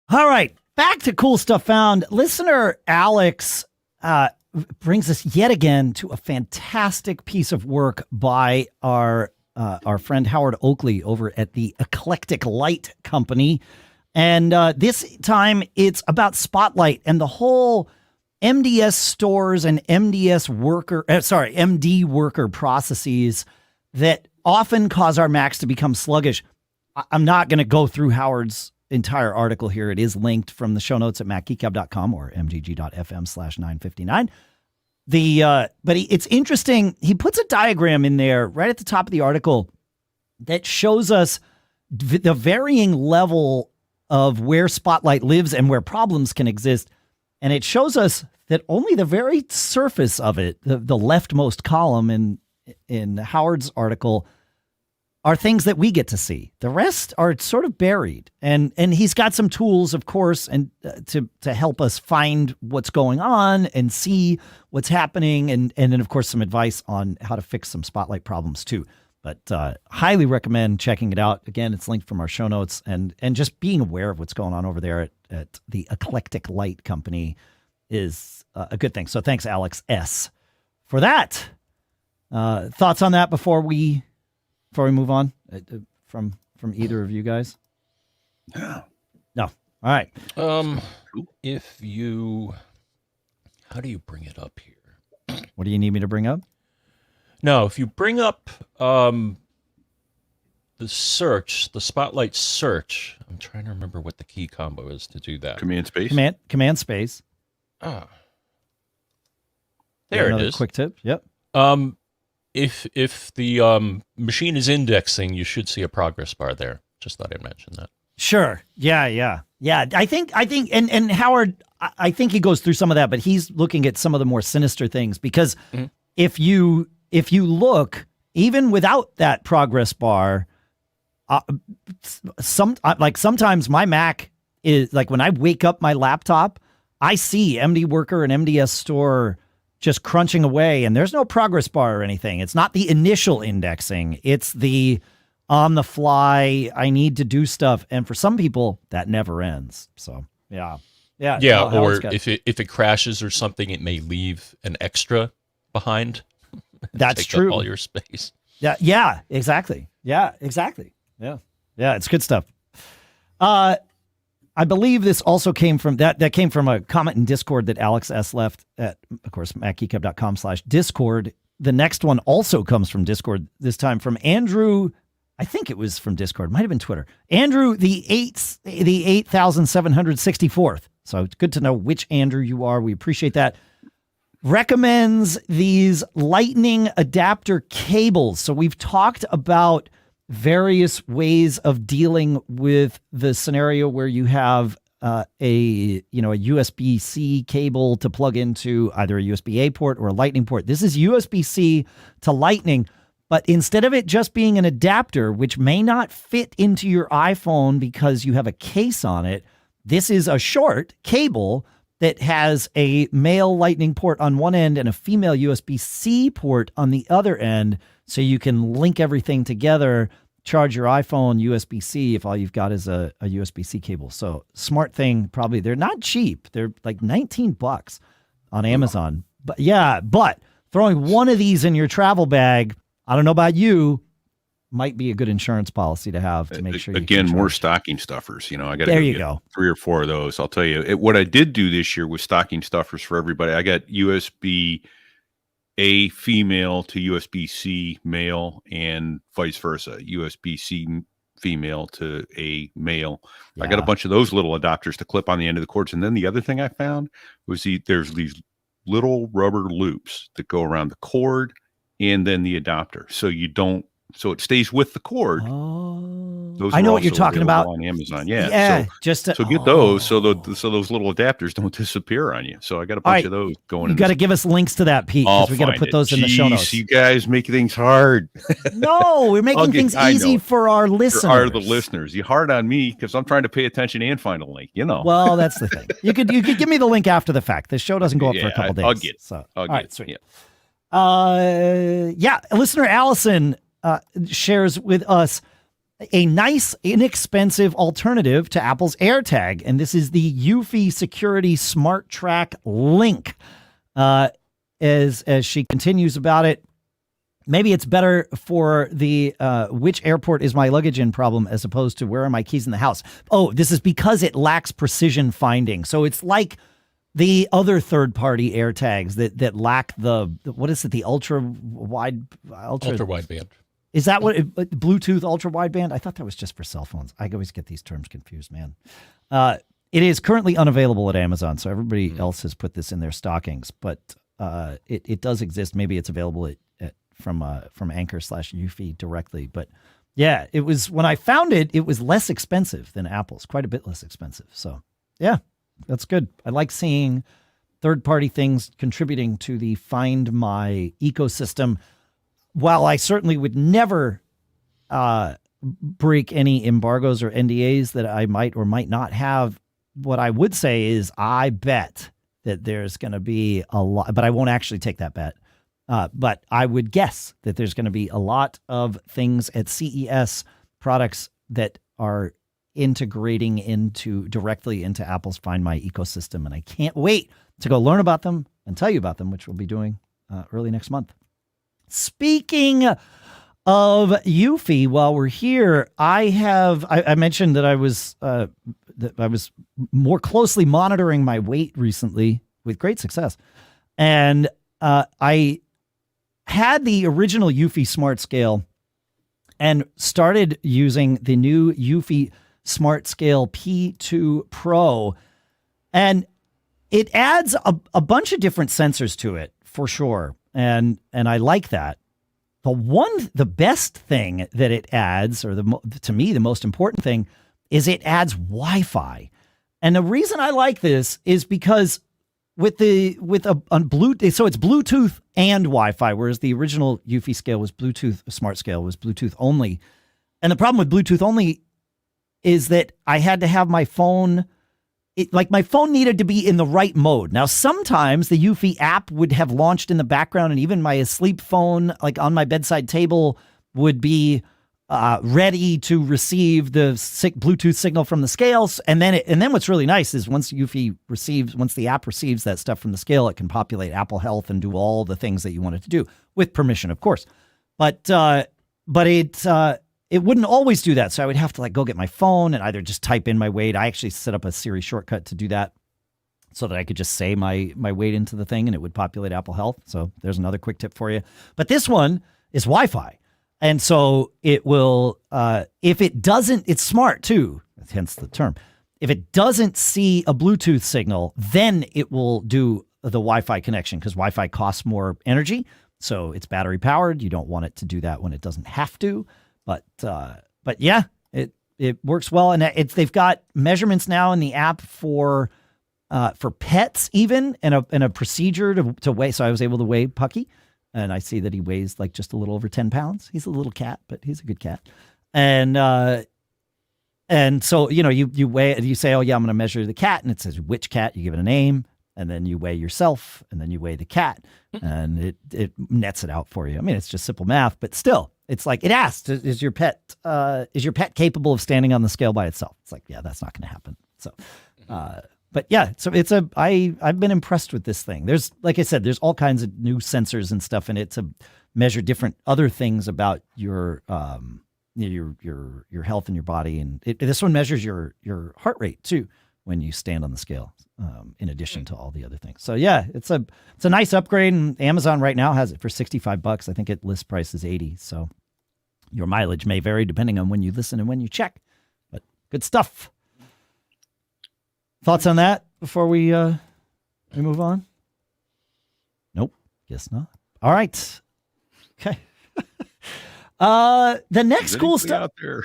All right, back to cool stuff found. Listener Alex brings us yet again to a fantastic piece of work by our friend Howard Oakley over at the Eclectic Light Company. And this time it's about Spotlight and the whole MDS stores and MD worker processes that often cause our Macs to become sluggish. I'm not going to go through Howard's entire article here. It is linked from the show notes at macgeekgab.com or mgg.fm/959. But it's interesting. He puts a diagram in there right at the top of the article that shows us the varying level of where Spotlight lives and where problems can exist. And it shows us that only the very surface of it, the leftmost column in Howard's article, are things that we get to see. The rest are sort of buried. And he's got some tools, of course, and to help us find what's going on and see what's happening. And then, of course, some advice on how to fix some Spotlight problems, too. But highly recommend checking it out. Again, it's linked from our show notes. And just being aware of what's going on over there at the Eclectic Light Company is a good thing. So thanks, Alex S., for that. Thoughts on that before we move on from either of you guys? No. All right. How do you bring it up here? What do you need me to bring up? No, if you bring up the Spotlight search, I'm trying to remember what the key combo is to do that. Command space. Command space. Ah. There it is. Quick tip. Yep. If the machine is indexing, you should see a progress bar there. Just thought I'd mention that. Sure. Yeah. I think, and Howard, I think he goes through some of that, but he's looking at some of the more sinister things because if you look, even without that progress bar, sometimes my Mac is like when I wake up my laptop, I see MD Worker and MDS Store just crunching away, and there's no progress bar or anything. It's not the initial indexing. It's the on the fly, I need to do stuff. And for some people, that never ends. So, yeah. Or if it crashes or something, it may leave an extra behind. That's take true. Up all your space. Yeah, exactly. Yeah, it's good stuff. I believe this also came from that came from a comment in Discord that Alex S left at, of course, macgeekgab.com/Discord. The next one also comes from Discord, this time from Andrew. I think it was from Discord. Might have been Twitter. Andrew, the 8,764th. So it's good to know which Andrew you are. We appreciate that. Recommends these lightning adapter cables. So we've talked about various ways of dealing with the scenario where you have a USB-C cable to plug into either a USB-A port or a lightning port. This is USB-C to lightning. But instead of it just being an adapter, which may not fit into your iPhone because you have a case on it, this is a short cable that has a male lightning port on one end and a female USB-C port on the other end. So you can link everything together, charge your iPhone USB-C if all you've got is a USB-C cable. So smart thing, probably. They're not cheap. They're like $19 on Amazon. But throwing one of these in your travel bag, I don't know about you, might be a good insurance policy to have to make sure you again, more stocking stuffers. I got there you go. 3 or 4 of those. I'll tell you what I did do this year was stocking stuffers for everybody. I got USB-A female to USB-C male and vice versa. USB-C female to a male. Yeah. I got a bunch of those little adapters to clip on the end of the cords. And then the other thing I found was there's these little rubber loops that go around the cord and then the adapter, so it stays with the cord. Those I know what you're talking about on Amazon. So get those so those little adapters don't disappear on you. So I got a bunch of those going. You got to give us links to that, Pete, because we got to put those in the show notes. You guys make things hard. No, we're making things easy for our listeners. The listeners, you hard on me because I'm trying to pay attention and find a link. Well, that's the thing. You could give me the link after the fact. The show doesn't go up for a couple days. I'll get it. All right, sweet. Listener Allison shares with us a nice, inexpensive alternative to Apple's AirTag, and this is the Eufy Security SmartTrack Link. As she continues about it, maybe it's better for the which airport is my luggage in problem as opposed to where are my keys in the house. Oh, this is because it lacks precision finding. So it's like the other third-party AirTags that lack the ultra wideband. Is that what Bluetooth ultra wideband? I thought that was just for cell phones. I always get these terms confused, man. It is currently unavailable at Amazon, so everybody else has put this in their stockings, but it does exist. Maybe it's available from Anchor/Eufy directly, but yeah, it was when I found it. It was less expensive than Apple's, quite a bit less expensive. So yeah. That's good. I like seeing third-party things contributing to the Find My ecosystem. While I certainly would never break any embargoes or NDAs that I might or might not have, what I would say is I bet that there's going to be a lot, but I won't actually take that bet. But I would guess that there's going to be a lot of things at CES, products that are integrating directly into Apple's Find My ecosystem. And I can't wait to go learn about them and tell you about them, which we'll be doing early next month. Speaking of Eufy, while we're here, I mentioned that I was more closely monitoring my weight recently with great success. And I had the original Eufy Smart Scale and started using the new Eufy Smart Scale P2 Pro, and it adds a bunch of different sensors to it for sure, and I like that. The best thing that it adds, or to me the most important thing, is it adds Wi-Fi, And the reason I like this is because with a Bluetooth, so it's Bluetooth and Wi-Fi, whereas the original Eufy scale was Bluetooth, smart scale was Bluetooth only. And the problem with Bluetooth only is that I had to have my phone, my phone needed to be in the right mode. Now, sometimes the Eufy app would have launched in the background, and even my asleep phone, like on my bedside table, would be ready to receive the Bluetooth signal from the scales. And then what's really nice is once the app receives that stuff from the scale, it can populate Apple Health and do all the things that you want it to do with permission, of course. But it wouldn't always do that. So I would have to like go get my phone and either just type in my weight. I actually set up a Siri shortcut to do that so that I could just say my weight into the thing and it would populate Apple Health. So there's another quick tip for you. But this one is Wi-Fi. And so it will, if it doesn't, it's smart too, hence the term. If it doesn't see a Bluetooth signal, then it will do the Wi-Fi connection because Wi-Fi costs more energy. So it's battery powered. You don't want it to do that when it doesn't have to. But yeah, it works well. And they've got measurements now in the app for pets even and a procedure to weigh. So I was able to weigh Pucky. And I see that he weighs like just a little over 10 pounds. He's a little cat, but he's a good cat. And so, you weigh it, you say, oh yeah, I'm going to measure the cat. And it says which cat, you give it a name, and then you weigh yourself, and then you weigh the cat, and it nets it out for you. I mean, it's just simple math, but still, it's like it asks, is your pet capable of standing on the scale by itself? It's like, yeah, that's not going to happen. So, but yeah, so I've been impressed with this thing. There's, like I said, there's all kinds of new sensors and stuff in it to measure different other things about your health and your body. And this one measures your heart rate too when you stand on the scale, in addition to all the other things. So yeah, it's a nice upgrade, and Amazon right now has it for $65. I think it list price is $80. So your mileage may vary depending on when you listen and when you check, but good stuff. Thoughts on that before we move on? Nope, guess not. All right. Okay. The next cool stuff out there.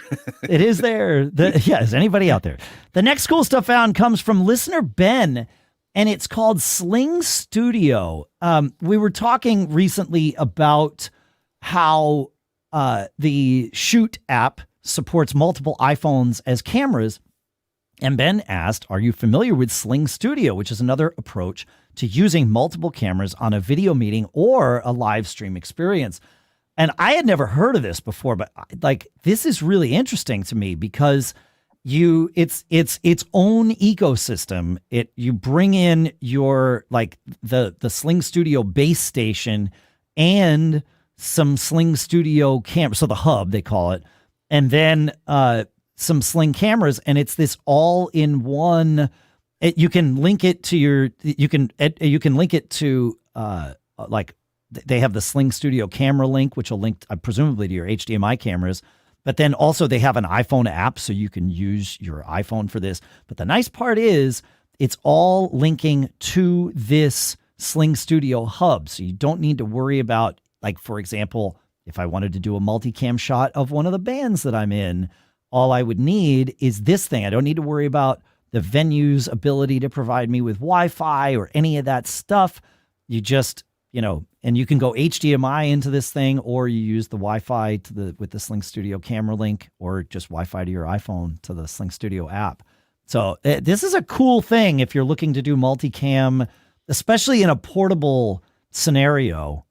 It is there. Is anybody out there? The next cool stuff found comes from listener Ben, and it's called SlingStudio. We were talking recently about how the Shoot app supports multiple iPhones as cameras. And Ben asked, are you familiar with SlingStudio, which is another approach to using multiple cameras on a video meeting or a live stream experience? And I had never heard of this before, but like this is really interesting to me because it's its own ecosystem. You bring in your like the SlingStudio base station and some SlingStudio cameras, so the hub they call it, and then some Sling cameras, and it's this all-in-one. You can link it to you can link it to like they have the SlingStudio camera link, which will link presumably to your HDMI cameras. But then also they have an iPhone app, so you can use your iPhone for this. But the nice part is it's all linking to this SlingStudio hub, so you don't need to worry about, like, for example, if I wanted to do a multicam shot of one of the bands that I'm in, all I would need is this thing. I don't need to worry about the venue's ability to provide me with Wi-Fi or any of that stuff. You just, and you can go HDMI into this thing, or you use the Wi-Fi with the SlingStudio camera link, or just Wi-Fi to your iPhone to the SlingStudio app. So this is a cool thing if you're looking to do multicam, especially in a portable scenario.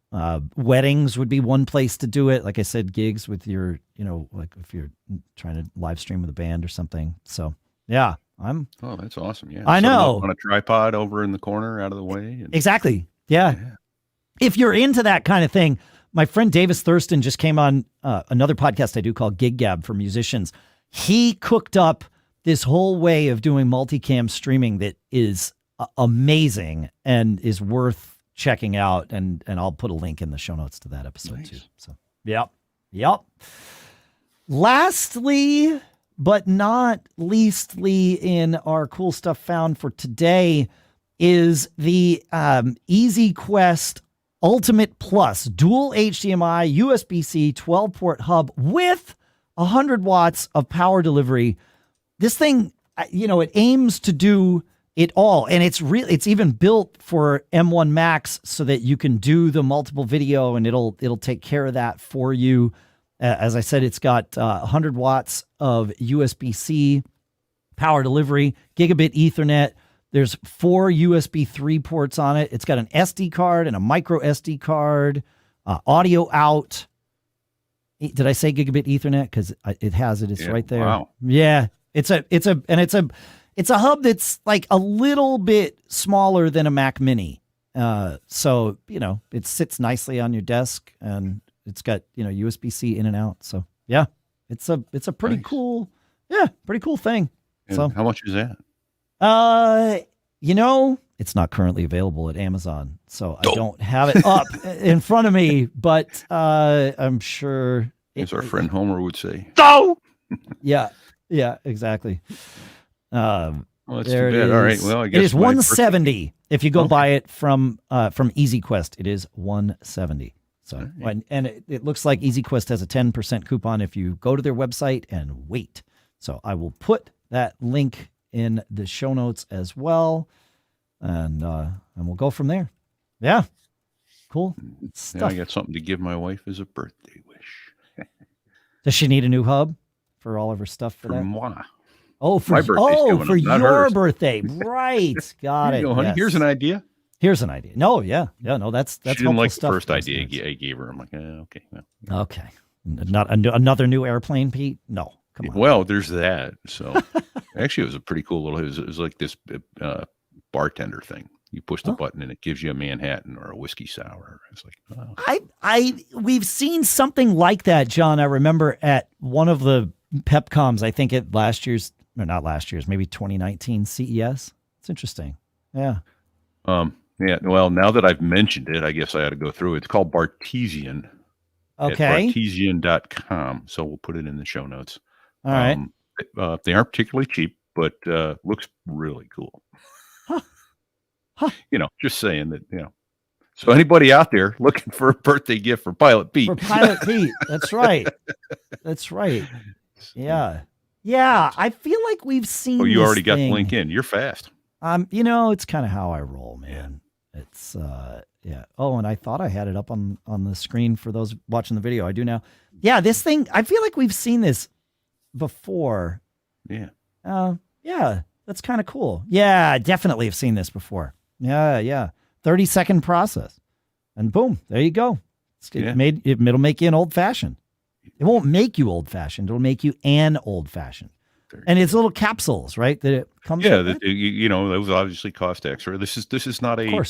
Weddings would be one place to do it. Like I said, gigs with your, like if you're trying to live stream with a band or something. So yeah, Oh, that's awesome. Yeah. I know. On a tripod over in the corner out of the way. Exactly. Yeah. If you're into that kind of thing, my friend Davis Thurston just came on another podcast I do called Gig Gab for musicians. He cooked up this whole way of doing multicam streaming that is amazing and is worth checking out, and I'll put a link in the show notes to that episode too. So, yep. Lastly, but not leastly in our cool stuff found for today is the EZQuest Ultimate Plus dual HDMI USB-C 12-port hub with 100 watts of power delivery. This thing it aims to do it all. And it's even built for M1 Macs so that you can do the multiple video and it'll take care of that for you. As I said, it's got 100 watts of USB-C power delivery, gigabit Ethernet. There's 4 USB 3 ports on it. It's got an SD card and a micro SD card, audio out. Did I say gigabit Ethernet? Because it has it. It's right there. Wow. Yeah, it's a hub that's like a little bit smaller than a Mac Mini. So it sits nicely on your desk, and it's got USB-C in and out. So yeah, it's a pretty cool thing. And so how much is that? It's not currently available at Amazon, so I don't have it up in front of me, but I'm sure. As our friend Homer would say. No! Yeah, exactly. Well, that's too there bad. it All right. is. Well, I guess it is 170. If you go buy it from EZQuest, it is 170. So, and it looks like EZQuest has a 10% coupon if you go to their website and wait. So I will put that link in the show notes as well, and we'll go from there. Yeah, cool stuff. Now I got something to give my wife as a birthday wish. Does she need a new hub for all of her stuff for that? Moi. Oh, for My birthday's coming for up, not your hers. birthday, right? Got Here it. you go, honey. Yes. Here's an idea. Here's an idea. No, no, that's She didn't helpful like the stuff. first idea I gave her. I'm like, okay. No. Okay, not another new airplane, Pete. No, come on. Well, there's that. So actually, it was a pretty cool little. It was like this bartender thing. You push the button and it gives you a Manhattan or a whiskey sour. It's like, oh. We've seen something like that, John. I remember at one of the PepComs. I think at not last year's, maybe 2019 CES. It's interesting. Yeah. Yeah. Well, now that I've mentioned it, I guess I ought to go through it. It's called Bartesian. Okay. At Bartesian.com. So we'll put it in the show notes. All right. They aren't particularly cheap, but looks really cool. Huh. Just saying that, So anybody out there looking for a birthday gift for Pilot Pete? For Pilot Pete. That's right. That's right. Yeah. Yeah. I feel like we've seen. Oh, you this already got the thing. link in. You're fast. It's kind of how I roll, man. Yeah. It's yeah. Oh, and I thought I had it up on the screen for those watching the video. I do now. Yeah, this thing, I feel like we've seen this before. Yeah. Yeah, that's kind of cool. Yeah, I definitely have seen this before. Yeah. 30-second process. And boom, there you go. It'll make you an old fashioned. It won't make you old fashioned. It'll make you an old fashioned. And it's little capsules, right? That it comes. Yeah, those obviously cost extra. This is not a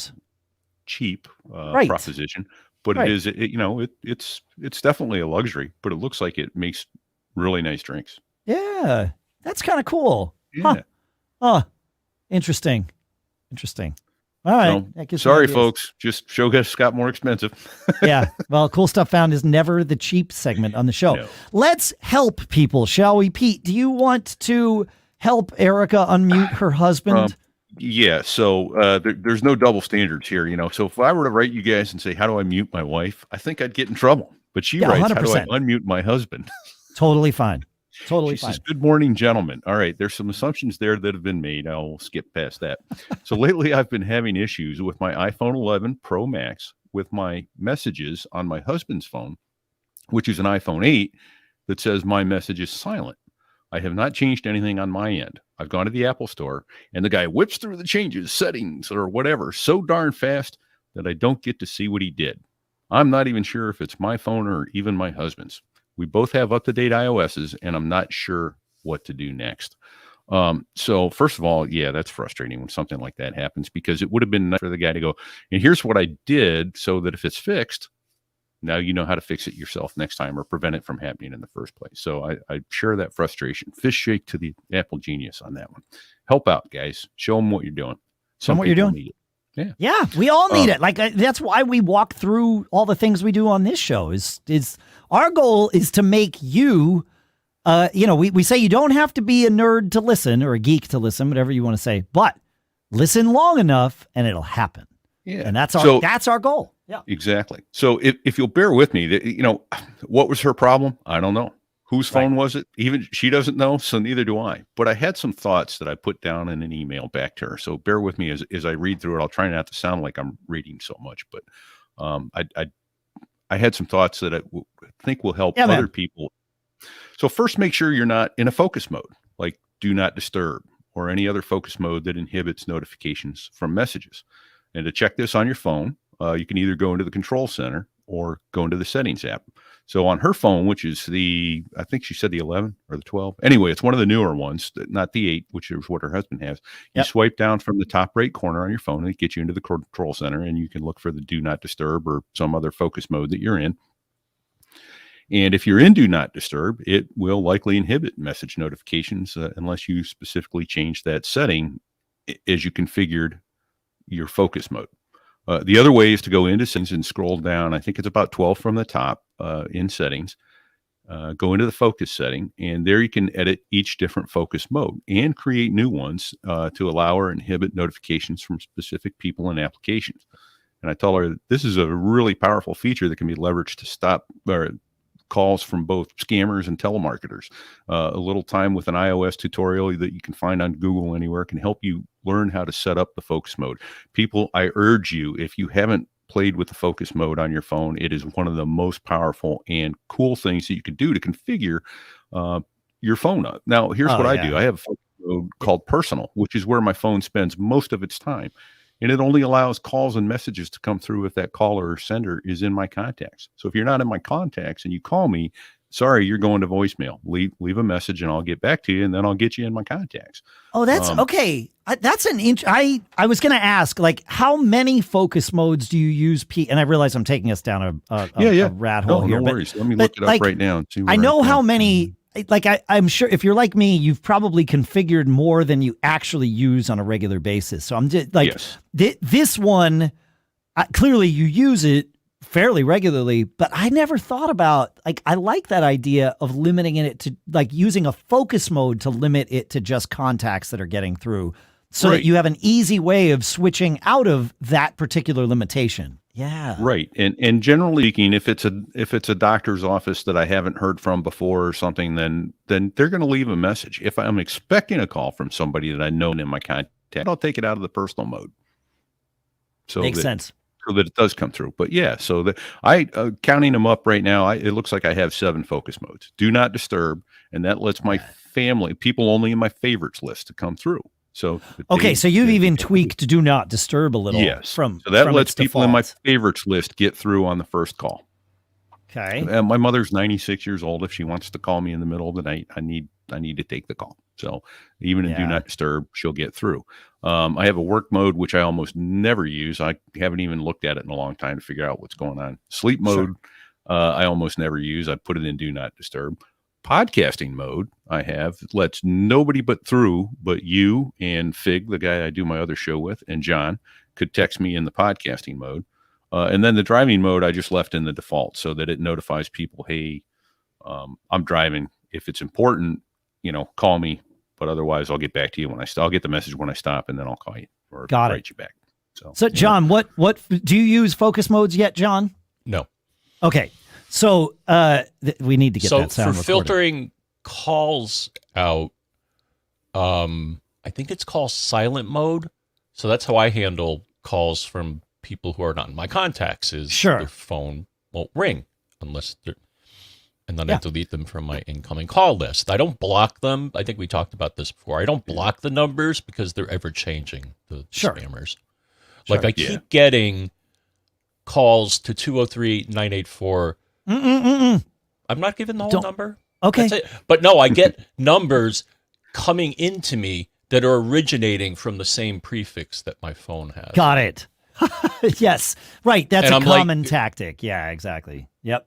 cheap proposition, but it is. It's definitely a luxury. But it looks like it makes really nice drinks. Yeah, that's kind of cool. Yeah. Huh. Oh, interesting. All right. So, sorry, folks. Just show got more expensive. Yeah. Well, cool stuff found is never the cheap segment on the show. No. Let's help people, shall we? Pete, do you want to help Ericka unmute her husband? Yeah. So there's no double standards here, So if I were to write you guys and say, how do I mute my wife? I think I'd get in trouble. But she writes, 100%. How do I unmute my husband? Totally fine. She says, good morning, gentlemen. All right. There's some assumptions there that have been made. I'll skip past that. So lately I've been having issues with my iPhone 11 Pro Max with my messages on my husband's phone, which is an iPhone 8 that says my message is silent. I have not changed anything on my end. I've gone to the Apple store and the guy whips through the changes, settings or whatever so darn fast that I don't get to see what he did. I'm not even sure if it's my phone or even my husband's. We both have up-to-date iOSs, and I'm not sure what to do next. So first of all, yeah, that's frustrating when something like that happens because it would have been nice for the guy to go, and here's what I did so that if it's fixed, now you know how to fix it yourself next time or prevent it from happening in the first place. So I share that frustration. Fish shake to the Apple genius on that one. Help out, guys. Show them what you're doing. Show them what you're doing. Yeah, we all need it. Like that's why we walk through all the things we do on this show. Is our goal is to make you, we say you don't have to be a nerd to listen or a geek to listen, whatever you want to say, but listen long enough and it'll happen. Yeah, and that's our goal. Yeah, exactly. So if you'll bear with me, what was her problem? I don't know. Whose phone was it? Even she doesn't know, so neither do I. But I had some thoughts that I put down in an email back to her. So bear with me as I read through it. I'll try not to sound like I'm reading so much, but I had some thoughts that I think will help other people. So first, make sure you're not in a focus mode, like do not disturb or any other focus mode that inhibits notifications from messages. And to check this on your phone, you can either go into the control center or go into the settings app. So on her phone, which is I think she said the 11 or the 12. Anyway, it's one of the newer ones, not the 8, which is what her husband has. You swipe down from the top right corner on your phone and it gets you into the control center, and you can look for the do not disturb or some other focus mode that you're in. And if you're in do not disturb, it will likely inhibit message notifications unless you specifically change that setting as you configured your focus mode. The other way is to go into settings and scroll down. I think it's about 12 from the top in settings. Go into the focus setting, and there you can edit each different focus mode and create new ones to allow or inhibit notifications from specific people and applications. And I tell her this is a really powerful feature that can be leveraged to stop calls from both scammers and telemarketers. A little time with an iOS tutorial that you can find on Google anywhere can help you learn how to set up the focus mode. People, I urge you, if you haven't played with the focus mode on your phone, it is one of the most powerful and cool things that you can do to configure your phone up. Now, here's what I do. I have a focus mode called personal, which is where my phone spends most of its time. And it only allows calls and messages to come through if that caller or sender is in my contacts. So if you're not in my contacts and you call me, sorry, you're going to voicemail. Leave a message and I'll get back to you, and then I'll get you in my contacts. Oh, that's okay. That's an I was going to ask, like, how many focus modes do you use, Pete? And I realize I'm taking us down a rat hole here. No worries. Let me look it up right now. And see I know how many. Like, I'm sure if you're like me, you've probably configured more than you actually use on a regular basis. So I'm just like, this one, clearly you use it fairly regularly, but I never thought about, like, I like that idea of limiting it to, like, using a focus mode to limit it to just contacts that are getting through so that you have an easy way of switching out of that particular limitation. Yeah. Right. And generally speaking, if it's a doctor's office that I haven't heard from before or something, then they're going to leave a message. If I'm expecting a call from somebody that I know in my contact, I'll take it out of the personal mode. So makes sense. So that it does come through. But yeah, so counting them up right now, it looks like I have 7 focus modes. Do not disturb, and that lets my family, people only in my favorites list, to come through. So so you've even tweaked do not disturb a little. Yes. So that lets people in my favorites list get through on the first call. Okay. My mother's 96 years old. If she wants to call me in the middle of the night, I need to take the call. So even in do not disturb, she'll get through. I have a work mode, which I almost never use. I haven't even looked at it in a long time to figure out what's going on. Sleep mode, I almost never use. I put it in do not disturb. Podcasting mode I have lets nobody but you and Fig, the guy I do my other show with, and John could text me in the podcasting mode. And then the driving mode I just left in the default so that it notifies people, hey, I'm driving. If it's important, call me. But otherwise, I'll get back to you I'll get the message when I stop, and then I'll call you or write you back. So John, what do you use focus modes yet, John? No. Okay. So we need to get that sound for recorded. Filtering calls out, I think it's called silent mode. So that's how I handle calls from people who are not in my contacts. Is their phone won't ring unless they're, and then I delete them from my incoming call list. I don't block them. I think we talked about this before. I don't block the numbers because they're ever changing, the spammers. Like I keep getting calls to 203-984. I'm not giving the whole number. Okay. That's it. But no, I get numbers coming into me that are originating from the same prefix that my phone has. Got it. Yes. Right. That's a common tactic. Yeah, exactly. Yep.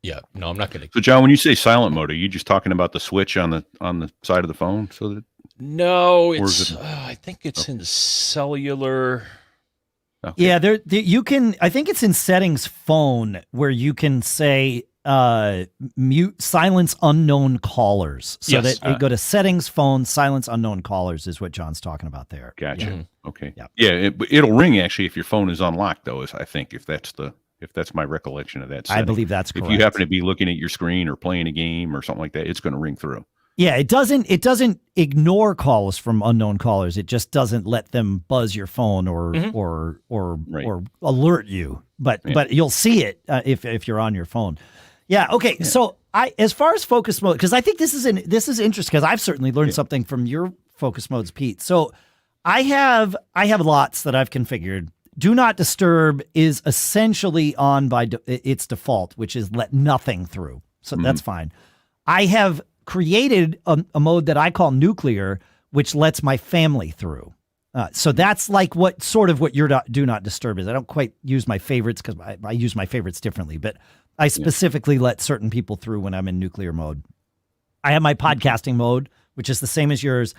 Yeah. No, I'm not going to. So John, when you say silent mode, are you just talking about the switch on the side of the phone? No, I think it's in the cellular. Okay. Yeah, you can. I think it's in settings phone where you can say mute silence unknown callers. So that you go to settings phone, silence unknown callers is what John's talking about there. Gotcha. Yeah. Okay. Yeah. It'll ring actually if your phone is unlocked though. I think if that's the if that's my recollection of that I setting. believe that's correct. If you happen to be looking at your screen or playing a game or something like that, it's going to ring through. Yeah, it doesn't ignore calls from unknown callers. It just doesn't let them buzz your phone or alert you. But you'll see it if you're on your phone. Yeah. Okay. Yeah. So as far as focus mode, because I think this is interesting, because I've certainly learned something from your focus modes, Pete. So I have lots that I've configured. Do not disturb is essentially on by its default, which is let nothing through. So that's fine. I have created a mode that I call nuclear, which lets my family through. So that's like what your do not disturb is. I don't quite use my favorites because I use my favorites differently, but I specifically let certain people through when I'm in nuclear mode. I have my podcasting mode, which is the same as yours.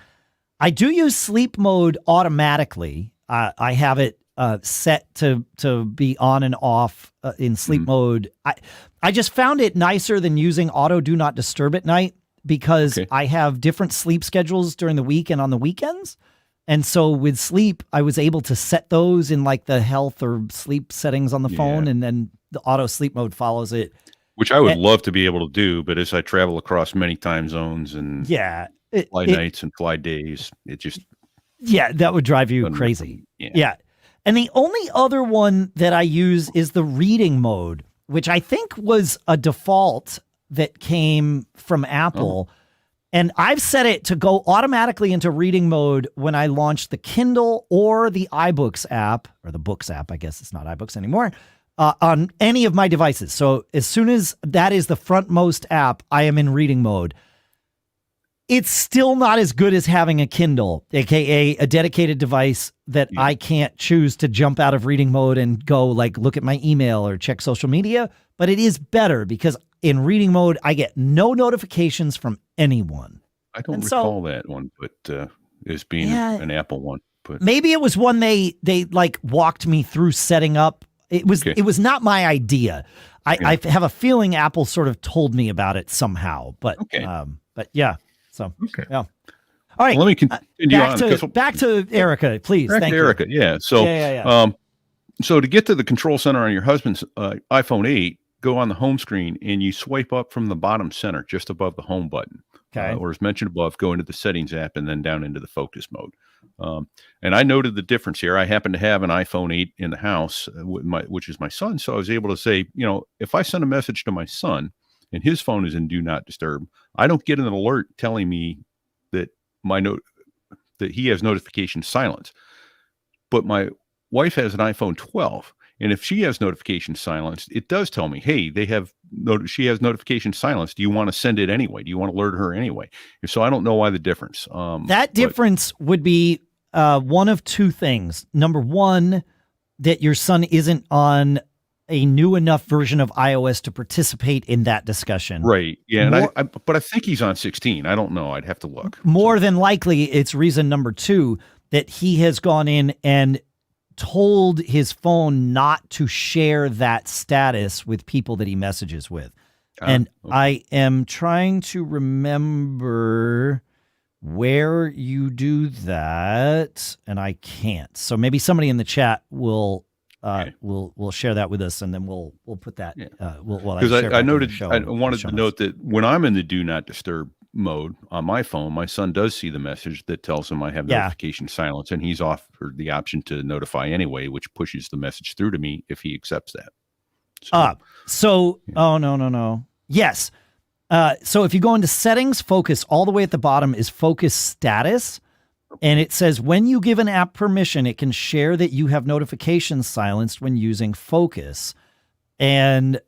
I do use sleep mode automatically. I have it set to be on and off in sleep mode. I just found it nicer than using auto do not disturb at night, because I have different sleep schedules during the week and on the weekends. And so with sleep, I was able to set those in like the health or sleep settings on the phone, and then the auto sleep mode follows it. Which I would love to be able to do, but as I travel across many time zones and fly nights and fly days, it just... Yeah, that would drive you crazy. Yeah. And the only other one that I use is the reading mode, which I think was a default that came from Apple. And I've set it to go automatically into reading mode when I launch the Kindle or the iBooks app, or the Books app, I guess it's not iBooks anymore, on any of my devices. So as soon as that is the frontmost app, I am in reading mode. It's still not as good as having a Kindle, aka a dedicated device that I can't choose to jump out of reading mode and go like look at my email or check social media. But it is better because in reading mode, I get no notifications from anyone. I don't recall that one, but as being an Apple one. But maybe it was one they like walked me through setting up. It was not my idea. I have a feeling Apple sort of told me about it somehow. But yeah. So yeah. All right. Well, let me continue back to Ericka, please. Thank you. Ericka. Yeah. So so to get to the control center on your husband's iPhone 8, go on the home screen and you swipe up from the bottom center, just above the home button. Okay. Or as mentioned above, go into the settings app and then down into the focus mode. And I noted the difference here. I happen to have an iPhone 8 in the house, which is my son. So I was able to say, if I send a message to my son and his phone is in do not disturb, I don't get an alert telling me that that he has notification silence. But my wife has an iPhone 12. And if she has notification silenced, it does tell me, hey, she has notification silence. Do you want to send it anyway? Do you want to alert her anyway? So I don't know why the difference. That difference would be one of two things. Number one, that your son isn't on a new enough version of iOS to participate in that discussion. Right. Yeah. But I think he's on 16. I don't know. I'd have to look. More than likely, it's reason number two that he has gone in and told his phone not to share that status with people that he messages with. I am trying to remember where you do that, and I can't. So maybe somebody in the chat will share that with us, and then we'll put that. Because I noted, I wanted to note that when I'm in the do not disturb mode on my phone, my son does see the message that tells him I have notification silence, and he's offered the option to notify anyway, which pushes the message through to me if he accepts that. Oh, no. Yes. So if you go into settings, focus, all the way at the bottom is focus status. And it says, when you give an app permission, it can share that you have notifications silenced when using focus. And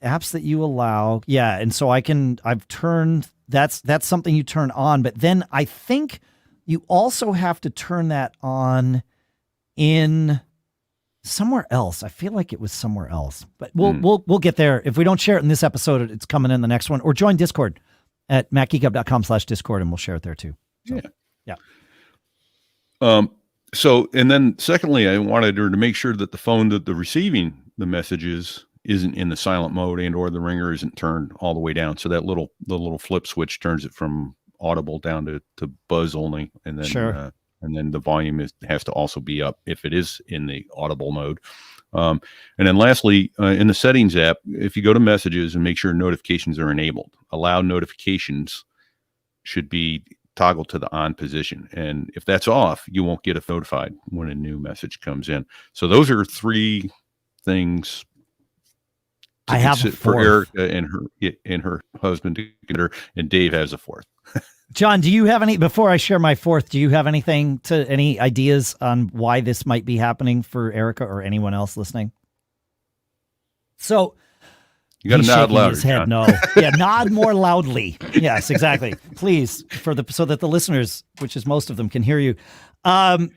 apps that you allow. Yeah. And so I've turned, that's something you turn on. But then I think you also have to turn that on in somewhere else. I feel like it was somewhere else. But we'll get there. If we don't share it in this episode, it's coming in the next one. Or join Discord at macgeekgab.com/Discord, and we'll share it there too. So, yeah. So, and then secondly, I wanted her to make sure that the phone that the receiving the messages isn't in the silent mode, and or the ringer isn't turned all the way down. So that the little flip switch turns it from audible down to buzz only, and then and then the volume has to also be up if it is in the audible mode. And then lastly, in the settings app, if you go to messages and make sure notifications are enabled, allow notifications should be toggled to the on position. And if that's off, you won't get notified when a new message comes in. So those are 3 things I have a for fourth. Ericka and her husband to consider, and Dave has a 4th. John, do you have any, before I share my 4th, do you have any ideas on why this might be happening for Ericka or anyone else listening? So you got to nod louder, his head, John. no. Yeah, nod more loudly. Yes, exactly. Please, so that the listeners, which is most of them, can hear you. I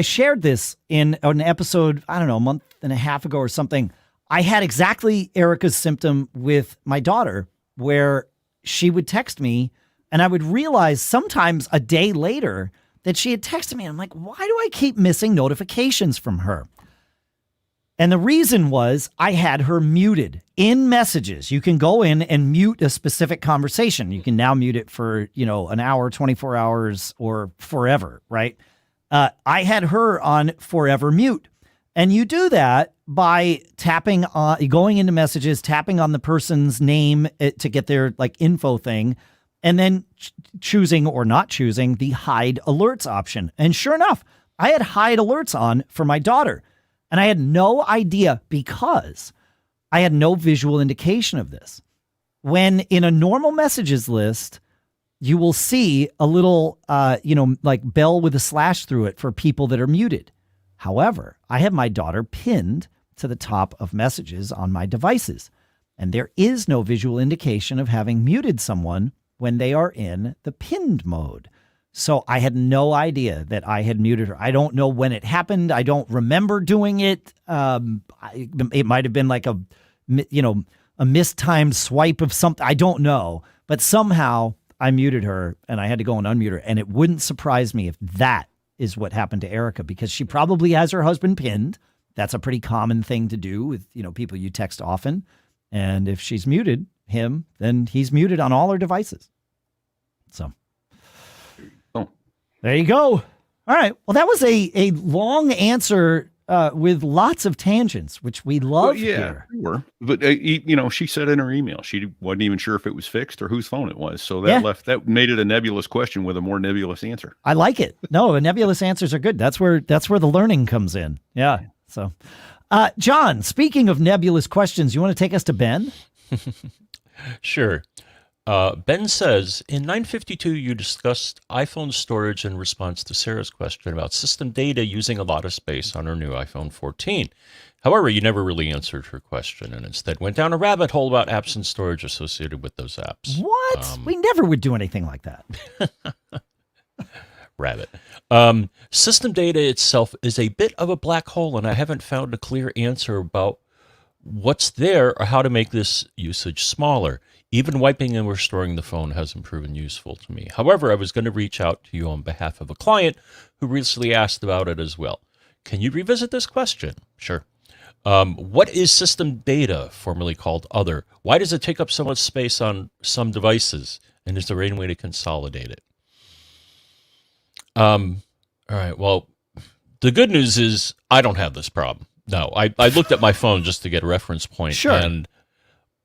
shared this in an episode, I don't know, a month and a half ago or something. I had exactly Ericka's symptom with my daughter, where she would text me and I would realize sometimes a day later that she had texted me. I'm like, why do I keep missing notifications from her? And the reason was I had her muted in messages. You can go in and mute a specific conversation. You can now mute it for, an hour, 24 hours, or forever, right? I had her on forever mute. And you do that by tapping on, going into messages, tapping on the person's name to get their info thing, and then choosing or not choosing the hide alerts option. And sure enough, I had hide alerts on for my daughter. And I had no idea because I had no visual indication of this. When in a normal messages list, you will see a little, bell with a slash through it for people that are muted. However, I have my daughter pinned to the top of messages on my devices, and there is no visual indication of having muted someone when they are in the pinned mode. So I had no idea that I had muted her. I don't know when it happened. I don't remember doing it. It might have been like a mistimed swipe of something. I don't know. But somehow I muted her and I had to go and unmute her. And it wouldn't surprise me if that is what happened to Ericka, because she probably has her husband pinned. That's a pretty common thing to do with, people you text often. And if she's muted him, then he's muted on all her devices. So there you go. All right. Well, that was a long answer with lots of tangents, which we love here. Sure. But she said in her email she wasn't even sure if it was fixed or whose phone it was. So that made it a nebulous question with a more nebulous answer. I like it. No, nebulous answers are good. That's where the learning comes in. Yeah. So, John, speaking of nebulous questions, you want to take us to Ben? Sure. Ben says, in 952, you discussed iPhone storage in response to Sarah's question about system data using a lot of space on her new iPhone 14. However, you never really answered her question and instead went down a rabbit hole about apps and storage associated with those apps. What? We never would do anything like that. Rabbit. System data itself is a bit of a black hole, and I haven't found a clear answer about what's there or how to make this usage smaller. Even wiping and restoring the phone hasn't proven useful to me. However, I was going to reach out to you on behalf of a client who recently asked about it as well. Can you revisit this question? Sure. What is system data, formerly called other? Why does it take up so much space on some devices? And is there any way to consolidate it? All right. Well, the good news is I don't have this problem. No, I looked at my phone just to get a reference point. Sure. And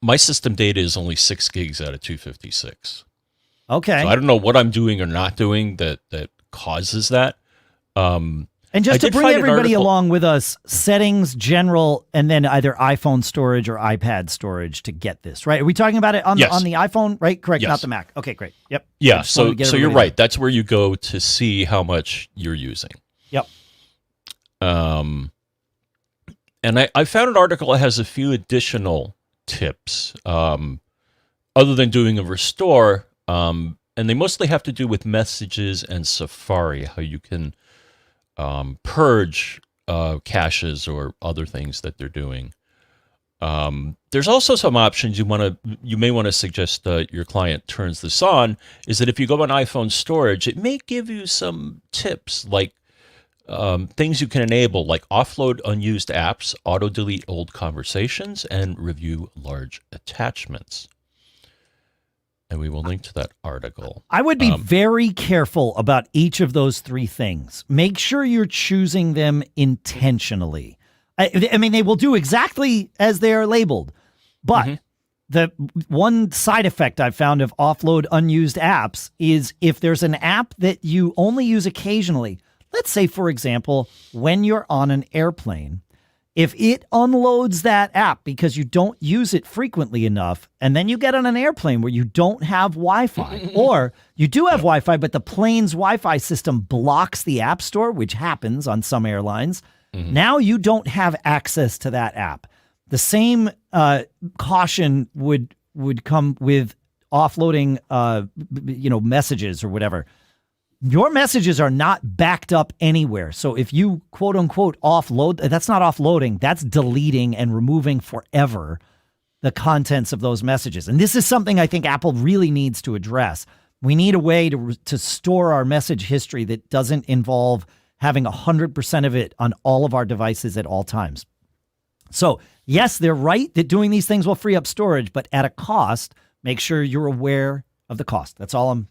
my system data is only 6 gigs out of 256. Okay. So I don't know what I'm doing or not doing that causes that. And just to bring everybody along with us, settings, general, and then either iPhone storage or iPad storage to get this, right? Are we talking about it on the iPhone, right? Correct, yes. Not the Mac. Okay, great. Yep. Yeah, so you're right. That's where you go to see how much you're using. Yep. And I found an article that has a few additional tips other than doing a restore, and they mostly have to do with messages and Safari, how you can purge caches or other things that they're doing. There's also some options you may want to suggest your client turns this on, is that if you go on iPhone storage, it may give you some tips like things you can enable, like offload unused apps, auto-delete old conversations, and review large attachments. and we will link to that article. I would be very careful about each of those three things. Make sure you're choosing them intentionally. I mean, they will do exactly as they are labeled, but the one side effect I've found of offload unused apps is if there's an app that you only use occasionally, let's say, for example, when you're on an airplane, if it unloads that app because you don't use it frequently enough, and then you get on an airplane where you don't have Wi-Fi, or you do have Wi-Fi, but the plane's Wi-Fi system blocks the app store, which happens on some airlines, now you don't have access to that app. The same caution would come with offloading, messages or whatever. Your messages are not backed up anywhere. So if you quote unquote offload, that's not offloading, that's deleting and removing forever the contents of those messages. And this is something I think Apple really needs to address. We need a way to store our message history that doesn't involve having 100% of it on all of our devices at all times. So yes, they're right that doing these things will free up storage, but at a cost. Make sure you're aware of the cost. That's all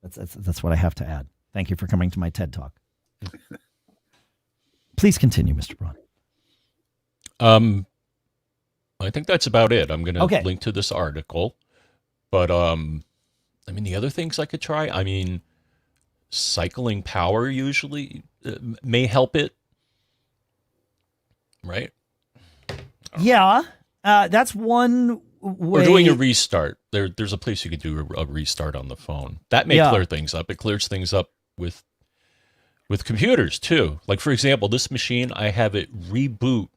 That's what I have to add. Thank you for coming to my TED Talk. Please continue, Mr. Braun. I think that's about it. I'm going to Okay. link to this article. But, the other things I could try, cycling power usually may help it. Right? Yeah, that's one way. Or doing a restart. There's a place you could do a restart on the phone. That may clear things up. It clears things up with computers too. Like, for example, this machine, I have it reboot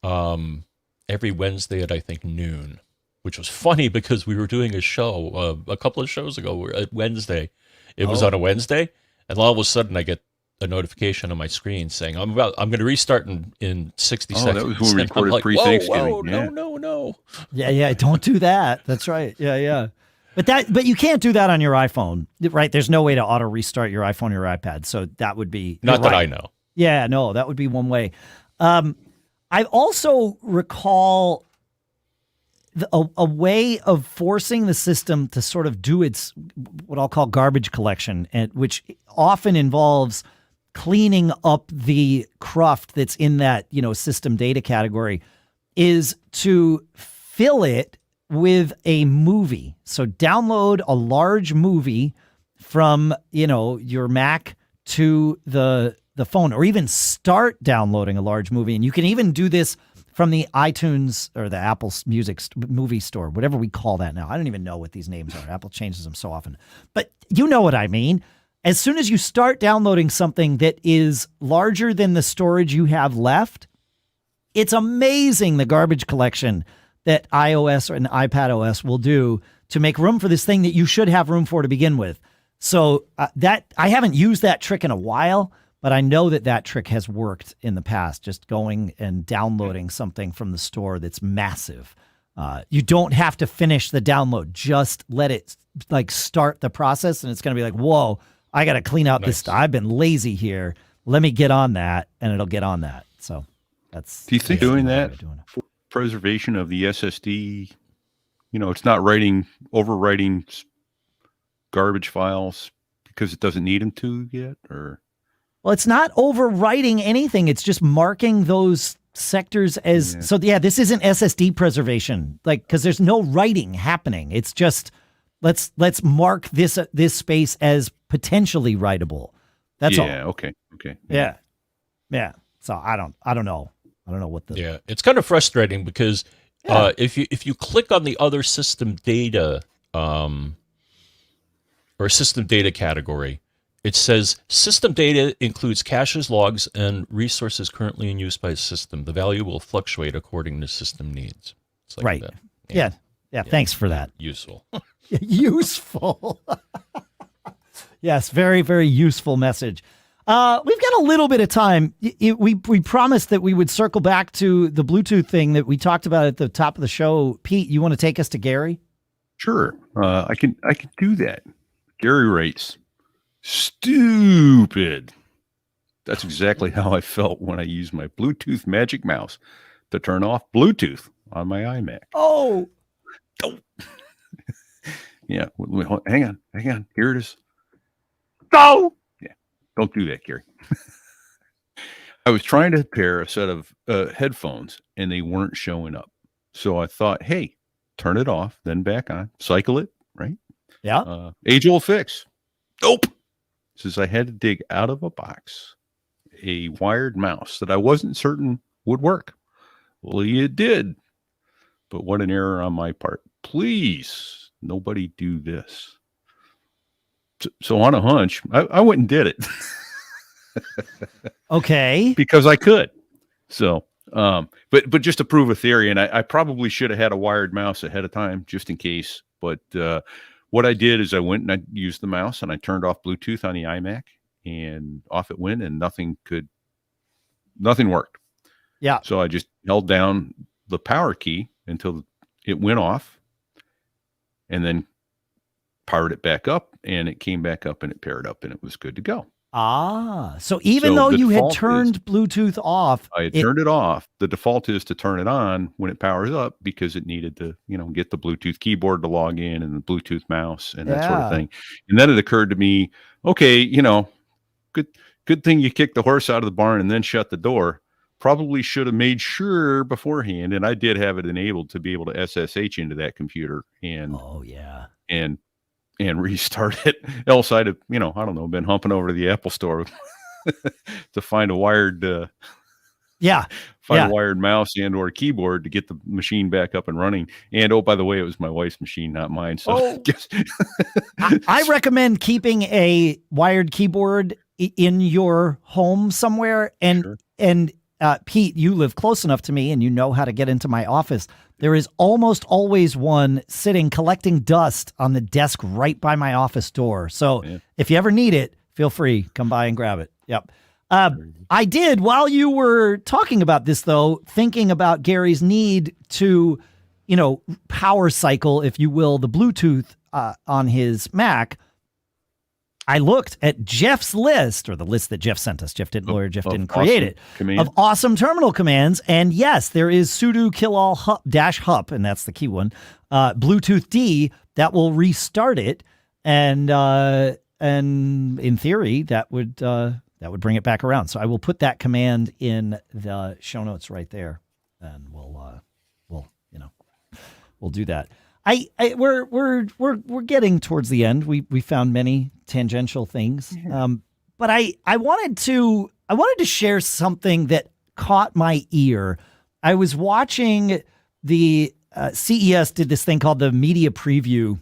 every Wednesday at, I think, noon, which was funny because we were doing a show a couple of shows ago at Wednesday. It was on a Wednesday, and all of a sudden I get a notification on my screen saying I'm going to restart in 60 seconds. That was when we And I'm recorded like, pre-Thanksgiving. Whoa, no. Yeah, don't do that. That's right. Yeah. But you can't do that on your iPhone, right? There's no way to auto restart your iPhone or your iPad. So that would be not that I know. Yeah, no, that would be one way. I also recall a way of forcing the system to sort of do its what I'll call garbage collection, and which often involves cleaning up the cruft that's in that system data category, is to fill it with a movie. So download a large movie from your Mac to the phone, or even start downloading a large movie. And you can even do this from the iTunes or the Apple Music movie store, whatever we call that now. I don't even know what these names are. Apple changes them so often. But you know what I mean. As soon as you start downloading something that is larger than the storage you have left, it's amazing the garbage collection that iOS and iPadOS will do to make room for this thing that you should have room for to begin with. So that I haven't used that trick in a while, but I know that trick has worked in the past, just going and downloading something from the store that's massive. You don't have to finish the download. Just let it start the process, and it's going to be like, whoa, I got to clean out this. I've been lazy here. Let me get on that, and it'll get on that. So that's. Do you think doing that for preservation of the SSD, it's not overwriting garbage files because it doesn't need them to yet, or? Well, it's not overwriting anything. It's just marking those sectors as so. Yeah, this isn't SSD preservation, because there's no writing happening. It's just let's mark this space as potentially writable. That's all. Yeah. Okay. Yeah. So I don't know. I don't know what the. Yeah, it's kind of frustrating because if you click on the other system data or system data category, it says system data includes caches, logs, and resources currently in use by the system. The value will fluctuate according to system needs. It's like right. that. Yeah. Thanks for that. Useful. Useful. Yes, very, very useful message. We've got a little bit of time. We promised that we would circle back to the Bluetooth thing that we talked about at the top of the show. Pete, you want to take us to Gary? Sure. I can do that. Gary writes, stupid. That's exactly how I felt when I used my Bluetooth Magic Mouse to turn off Bluetooth on my iMac. Oh. Yeah. Hang on. Here it is. Go. Yeah. Don't do that, Gary. I was trying to pair a set of headphones and they weren't showing up. So I thought, hey, turn it off, then back on, cycle it, right? Yeah. Age old fix. Nope. Says I had to dig out of a box a wired mouse that I wasn't certain would work. Well, it did. But what an error on my part. Please, nobody do this. So on a hunch, I went and did it. Okay. Because I could. So, but just to prove a theory, and I probably should have had a wired mouse ahead of time just in case. But what I did is I went and I used the mouse and I turned off Bluetooth on the iMac and off it went and nothing worked. Yeah. So I just held down the power key until it went off and then powered it back up and it came back up and it paired up and it was good to go. So even though you had turned Bluetooth off, I had turned it off. The default is to turn it on when it powers up because it needed to, get the Bluetooth keyboard to log in and the Bluetooth mouse and that sort of thing. And then it occurred to me, okay, good thing you kicked the horse out of the barn and then shut the door. Probably should have made sure beforehand. And I did have it enabled to be able to SSH into that computer and restart it. Else I'd have, I don't know, been humping over to the Apple store to find a wired, a wired mouse and or keyboard to get the machine back up and running. And oh, by the way, it was my wife's machine, not mine. So I recommend keeping a wired keyboard in your home somewhere. And Pete, you live close enough to me and you know how to get into my office. There is almost always one sitting collecting dust on the desk right by my office door. So if you ever need it, feel free, come by and grab it. Yep. I did, while you were talking about this, though, thinking about Gary's need to, power cycle, if you will, the Bluetooth on his Mac. I looked at Jeff's list, or the list that Jeff sent us. Jeff didn't create it, of awesome terminal commands. And yes, there is sudo kill all -hup, and that's the key one, Bluetooth D, that will restart it. And in theory, that would bring it back around. So I will put that command in the show notes right there, and we'll do that. We're getting towards the end. We found many tangential things, but I wanted to share something that caught my ear. I was watching the CES did this thing called the media preview,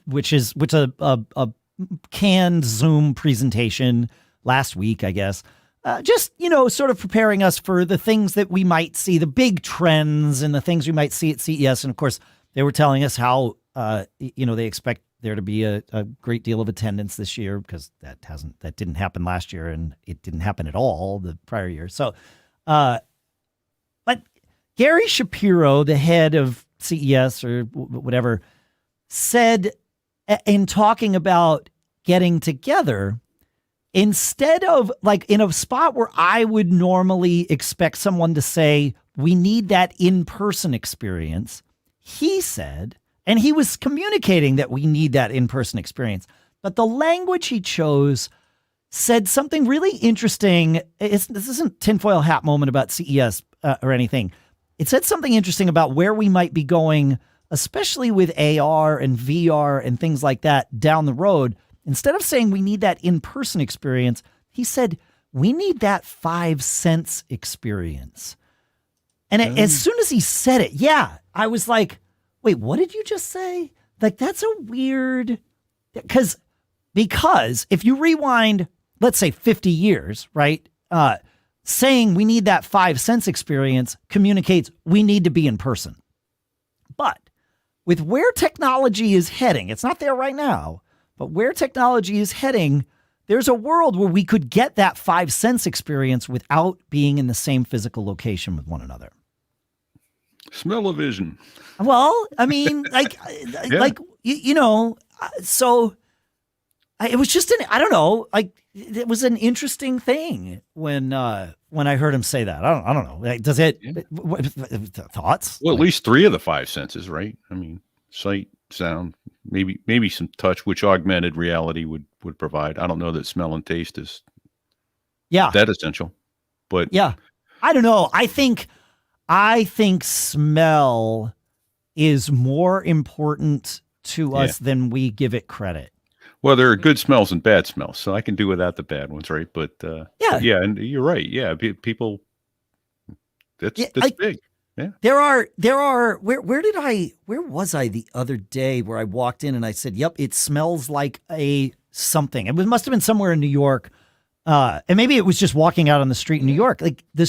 which a canned Zoom presentation last week, I guess. Just, sort of preparing us for the things that we might see, the big trends and the things we might see at CES. And of course, they were telling us how, they expect there to be a great deal of attendance this year because that didn't happen last year and it didn't happen at all the prior year. So, but Gary Shapiro, the head of CES or whatever, said in talking about getting together, instead of like in a spot where I would normally expect someone to say, we need that in-person experience, he said, and he was communicating that we need that in-person experience, but the language he chose said something really interesting. This isn't tinfoil hat moment about CES or anything. It said something interesting about where we might be going, especially with AR and VR and things like that down the road. Instead of saying we need that in-person experience, he said, we need that 5 sense experience. And as soon as he said it, I was like, wait, what did you just say? Like, that's a weird, because if you rewind, let's say 50 years, right? Saying we need that 5 sense experience communicates we need to be in person. But with where technology is heading, it's not there right now, but where technology is heading, there's a world where we could get that 5 sense experience without being in the same physical location with one another. Smell-o-vision. Well, I mean, so it was just I don't know, it was an interesting thing when I heard him say that. I don't know. Does it, thoughts? Well, at least 3 of the 5 senses, right? I mean, sight, sound, maybe some touch, which augmented reality would provide. I don't know that smell and taste is that essential, but yeah, I don't know. I think smell is more important to us than we give it credit. Well, there are good smells and bad smells, so I can do without the bad ones, right? But yeah, and you're right. Yeah, people, that's big. Yeah, there are. Where was I the other day where I walked in and I said, "Yep, it smells like a something." It must have been somewhere in New York, and maybe it was just walking out on the street in New York. Like the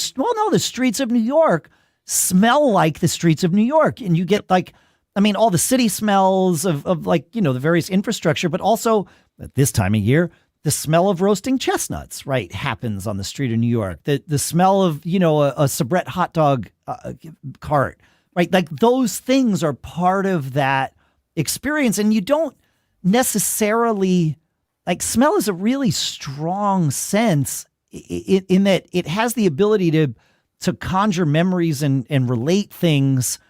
streets of New York smell like the streets of New York, and you get like. I mean, all the city smells of like, the various infrastructure, but also at this time of year, the smell of roasting chestnuts, right, happens on the street of New York. The smell of, a Sabrett hot dog cart, right? Like those things are part of that experience. And you don't necessarily, like smell is a really strong sense in that it has the ability to conjure memories and relate things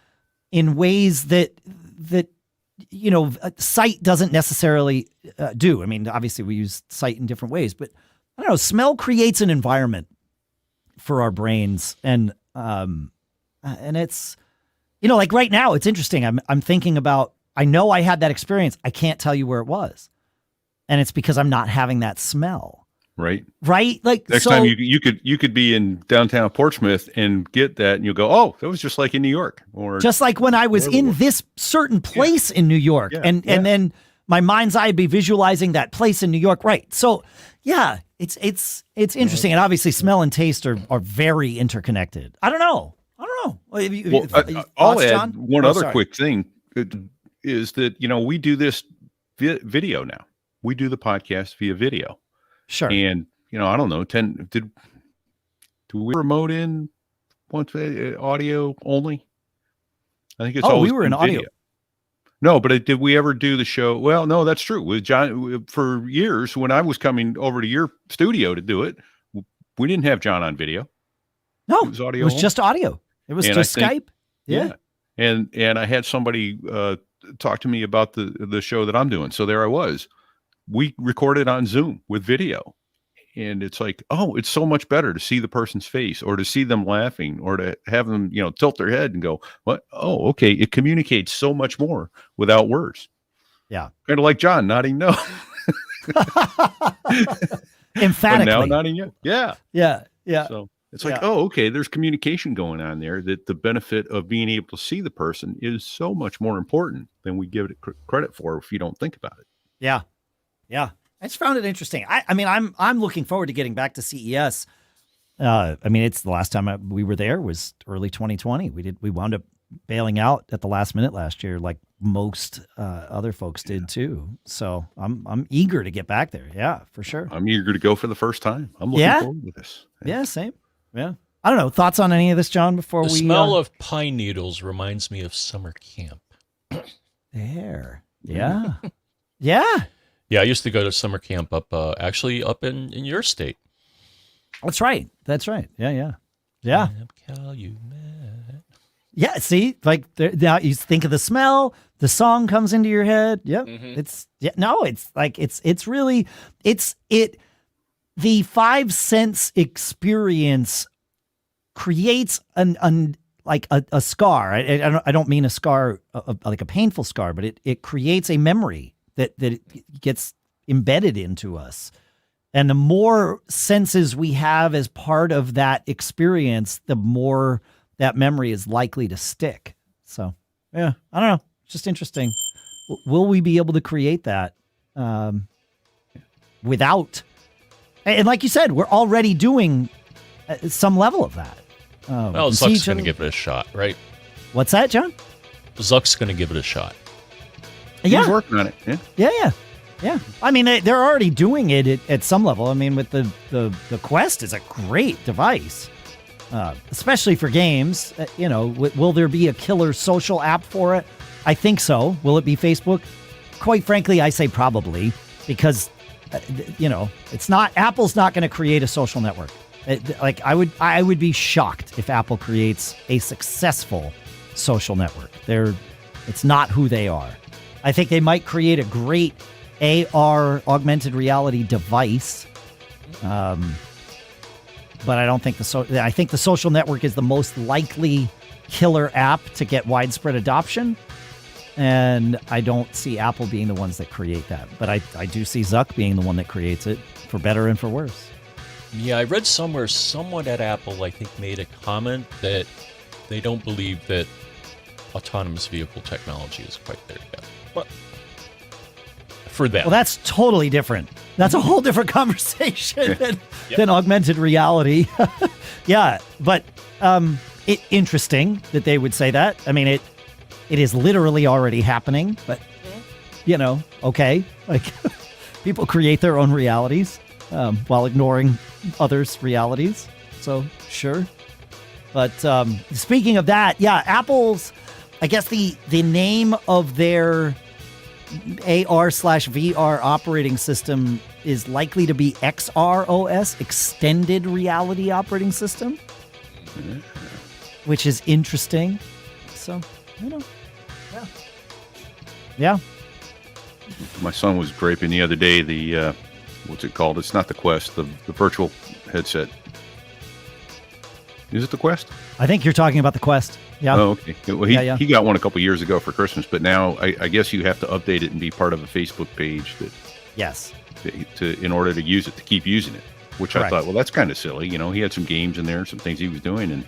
in ways that sight doesn't necessarily do. I mean, obviously we use sight in different ways, but I don't know, smell creates an environment for our brains. And it's, like right now it's interesting. I'm thinking about, I know I had that experience. I can't tell you where it was. And it's because I'm not having that smell. Right. Like next time you could be in downtown Portsmouth and get that, and you'll go, oh, that was just like in New York, or just like when I was in this certain place in New York, and then my mind's eye would be visualizing that place in New York, right? So, yeah, it's interesting, and obviously, smell and taste are very interconnected. I don't know. I'll add one other quick thing is that we do this video now. We do the podcast via video. Sure. And, I don't know, do we remote in once audio only? I think it's always we were in audio. No, but did we ever do the show? Well, no, that's true. With John, for years, when I was coming over to your studio to do it, we didn't have John on video. No, it was audio. It was just audio. It was just Skype. Yeah. And I had somebody talk to me about the show that I'm doing. So there I was. We recorded on Zoom with video, and it's like, oh, it's so much better to see the person's face, or to see them laughing, or to have them, tilt their head and go, what? Oh, okay. It communicates so much more without words. Yeah. Kind of like John nodding no. Emphatically. But now nodding yes. Yeah. Yeah. Yeah. So it's like, oh, okay. There's communication going on there, that the benefit of being able to see the person is so much more important than we give it credit for if you don't think about it. Yeah. Yeah, I just found it interesting. I mean, I'm looking forward to getting back to CES. I mean, it's the last time we were there was early 2020. We wound up bailing out at the last minute last year, like most other folks did too. So I'm eager to get back there. Yeah, for sure. I'm eager to go for the first time. I'm looking forward to this. Yeah, same. Yeah. I don't know. Thoughts on any of this, John? Before the smell of pine needles reminds me of summer camp. There. Yeah. Yeah. Yeah, I used to go to summer camp up in your state. That's right. Yeah. Calumet. Yeah, see, like now you think of the smell, the song comes into your head. Yep. Mm-hmm. It's really the 5 sense experience creates a scar. I don't mean a scar like a painful scar, but it creates a memory that it gets embedded into us. And the more senses we have as part of that experience, the more that memory is likely to stick. So, yeah, I don't know. It's just interesting. Will we be able to create that without... And like you said, we're already doing some level of that. Well, Zuck's going to give it a shot, right? What's that, John? Zuck's going to give it a shot. Yeah. He's working on it. Yeah. I mean, they're already doing it at some level. I mean, with the Quest is a great device, especially for games. Will there be a killer social app for it? I think so. Will it be Facebook? Quite frankly, I say probably, because it's not. Apple's not going to create a social network. I would be shocked if Apple creates a successful social network. It's not who they are. I think they might create a great AR augmented reality device. But I don't think I think the social network is the most likely killer app to get widespread adoption. And I don't see Apple being the ones that create that. But I do see Zuck being the one that creates it, for better and for worse. Yeah, I read somewhere someone at Apple, I think, made a comment that they don't believe that autonomous vehicle technology is quite there yet. But for them. Well, that's totally different. That's a whole different conversation than augmented reality. Yeah, but interesting that they would say that. I mean, it is literally already happening, but, okay. Like, people create their own realities while ignoring others' realities. So, sure. But speaking of that, yeah, Apple's, I guess the name of their AR/VR operating system is likely to be XROS, Extended Reality Operating System, which is interesting. So, yeah. My son was griping the other day, the, what's it called? It's not the Quest, the virtual headset. Is it the Quest? I think you're talking about the Quest. Yeah. Oh, okay. Well, he got one a couple years ago for Christmas, but now I guess you have to update it and be part of a Facebook page in order to use it, to keep using it, which Correct. I thought, well, that's kind of silly. He had some games in there, some things he was doing, and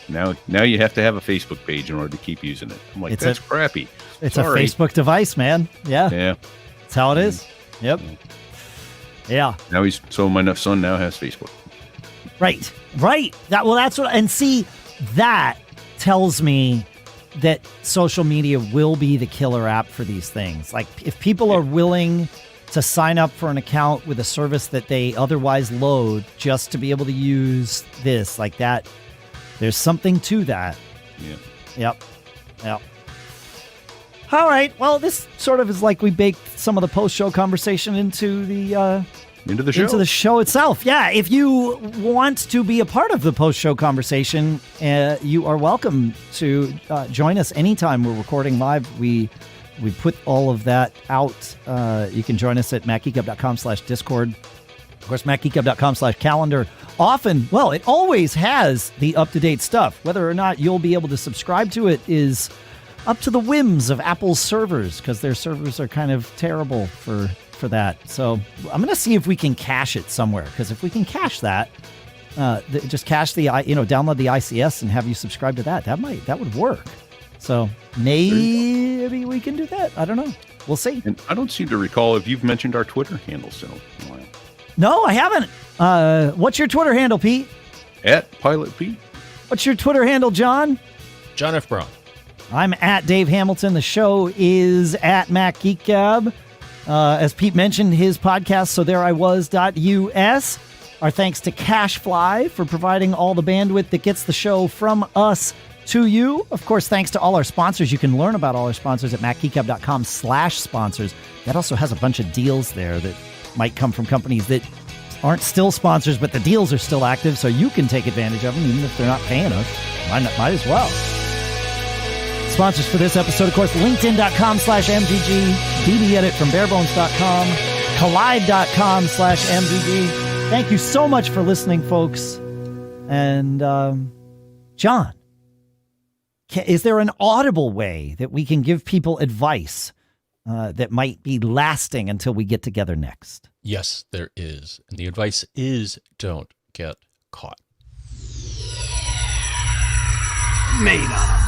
now you have to have a Facebook page in order to keep using it. I'm like, that's crappy. It's Sorry. A Facebook device, man. Yeah. Yeah. That's how it is. Yep. Yeah. Now my son now has Facebook. Right. That's what, and see, that tells me that social media will be the killer app for these things. Like, if people are willing to sign up for an account with a service that they otherwise load just to be able to use this, like that, there's something to that. Yeah. Yep. All right. Well, this sort of is like we baked some of the post-show conversation into the show itself. Yeah. If you want to be a part of the post-show conversation, you are welcome to join us anytime we're recording live. We put all of that out. You can join us at macgeekgab.com/Discord. Of course, macgeekgab.com/calendar. Often, well, it always has the up-to-date stuff. Whether or not you'll be able to subscribe to it is up to the whims of Apple's servers, because their servers are kind of terrible for that. So I'm going to see if we can cache it somewhere, because if we can cache that, just cache the, download the ICS and have you subscribe to that. That would work. So maybe we can do that. I don't know. We'll see. And I don't seem to recall if you've mentioned our Twitter handle in a while. No, I haven't. What's your Twitter handle, Pete? @PilotPete. What's your Twitter handle, John? John F. Brown. I'm @Dave Hamilton. The show is @Mac Geek Gab. As Pete mentioned, his podcast, So There I Was.us. Our thanks to CacheFly for providing all the bandwidth that gets the show from us to you. Of course, thanks to all our sponsors. You can learn about all our sponsors at macgeekgab.com/sponsors. That also has a bunch of deals there that might come from companies that aren't still sponsors, but the deals are still active, so you can take advantage of them even if they're not paying us. Might as well. Sponsors for this episode, of course, linkedin.com/MGG, BBEdit from barebones.com, Kolide.com/MGG. Thank you so much for listening, folks. And, John, is there an audible way that we can give people advice that might be lasting until we get together next? Yes, there is. And the advice is don't get caught. Made up.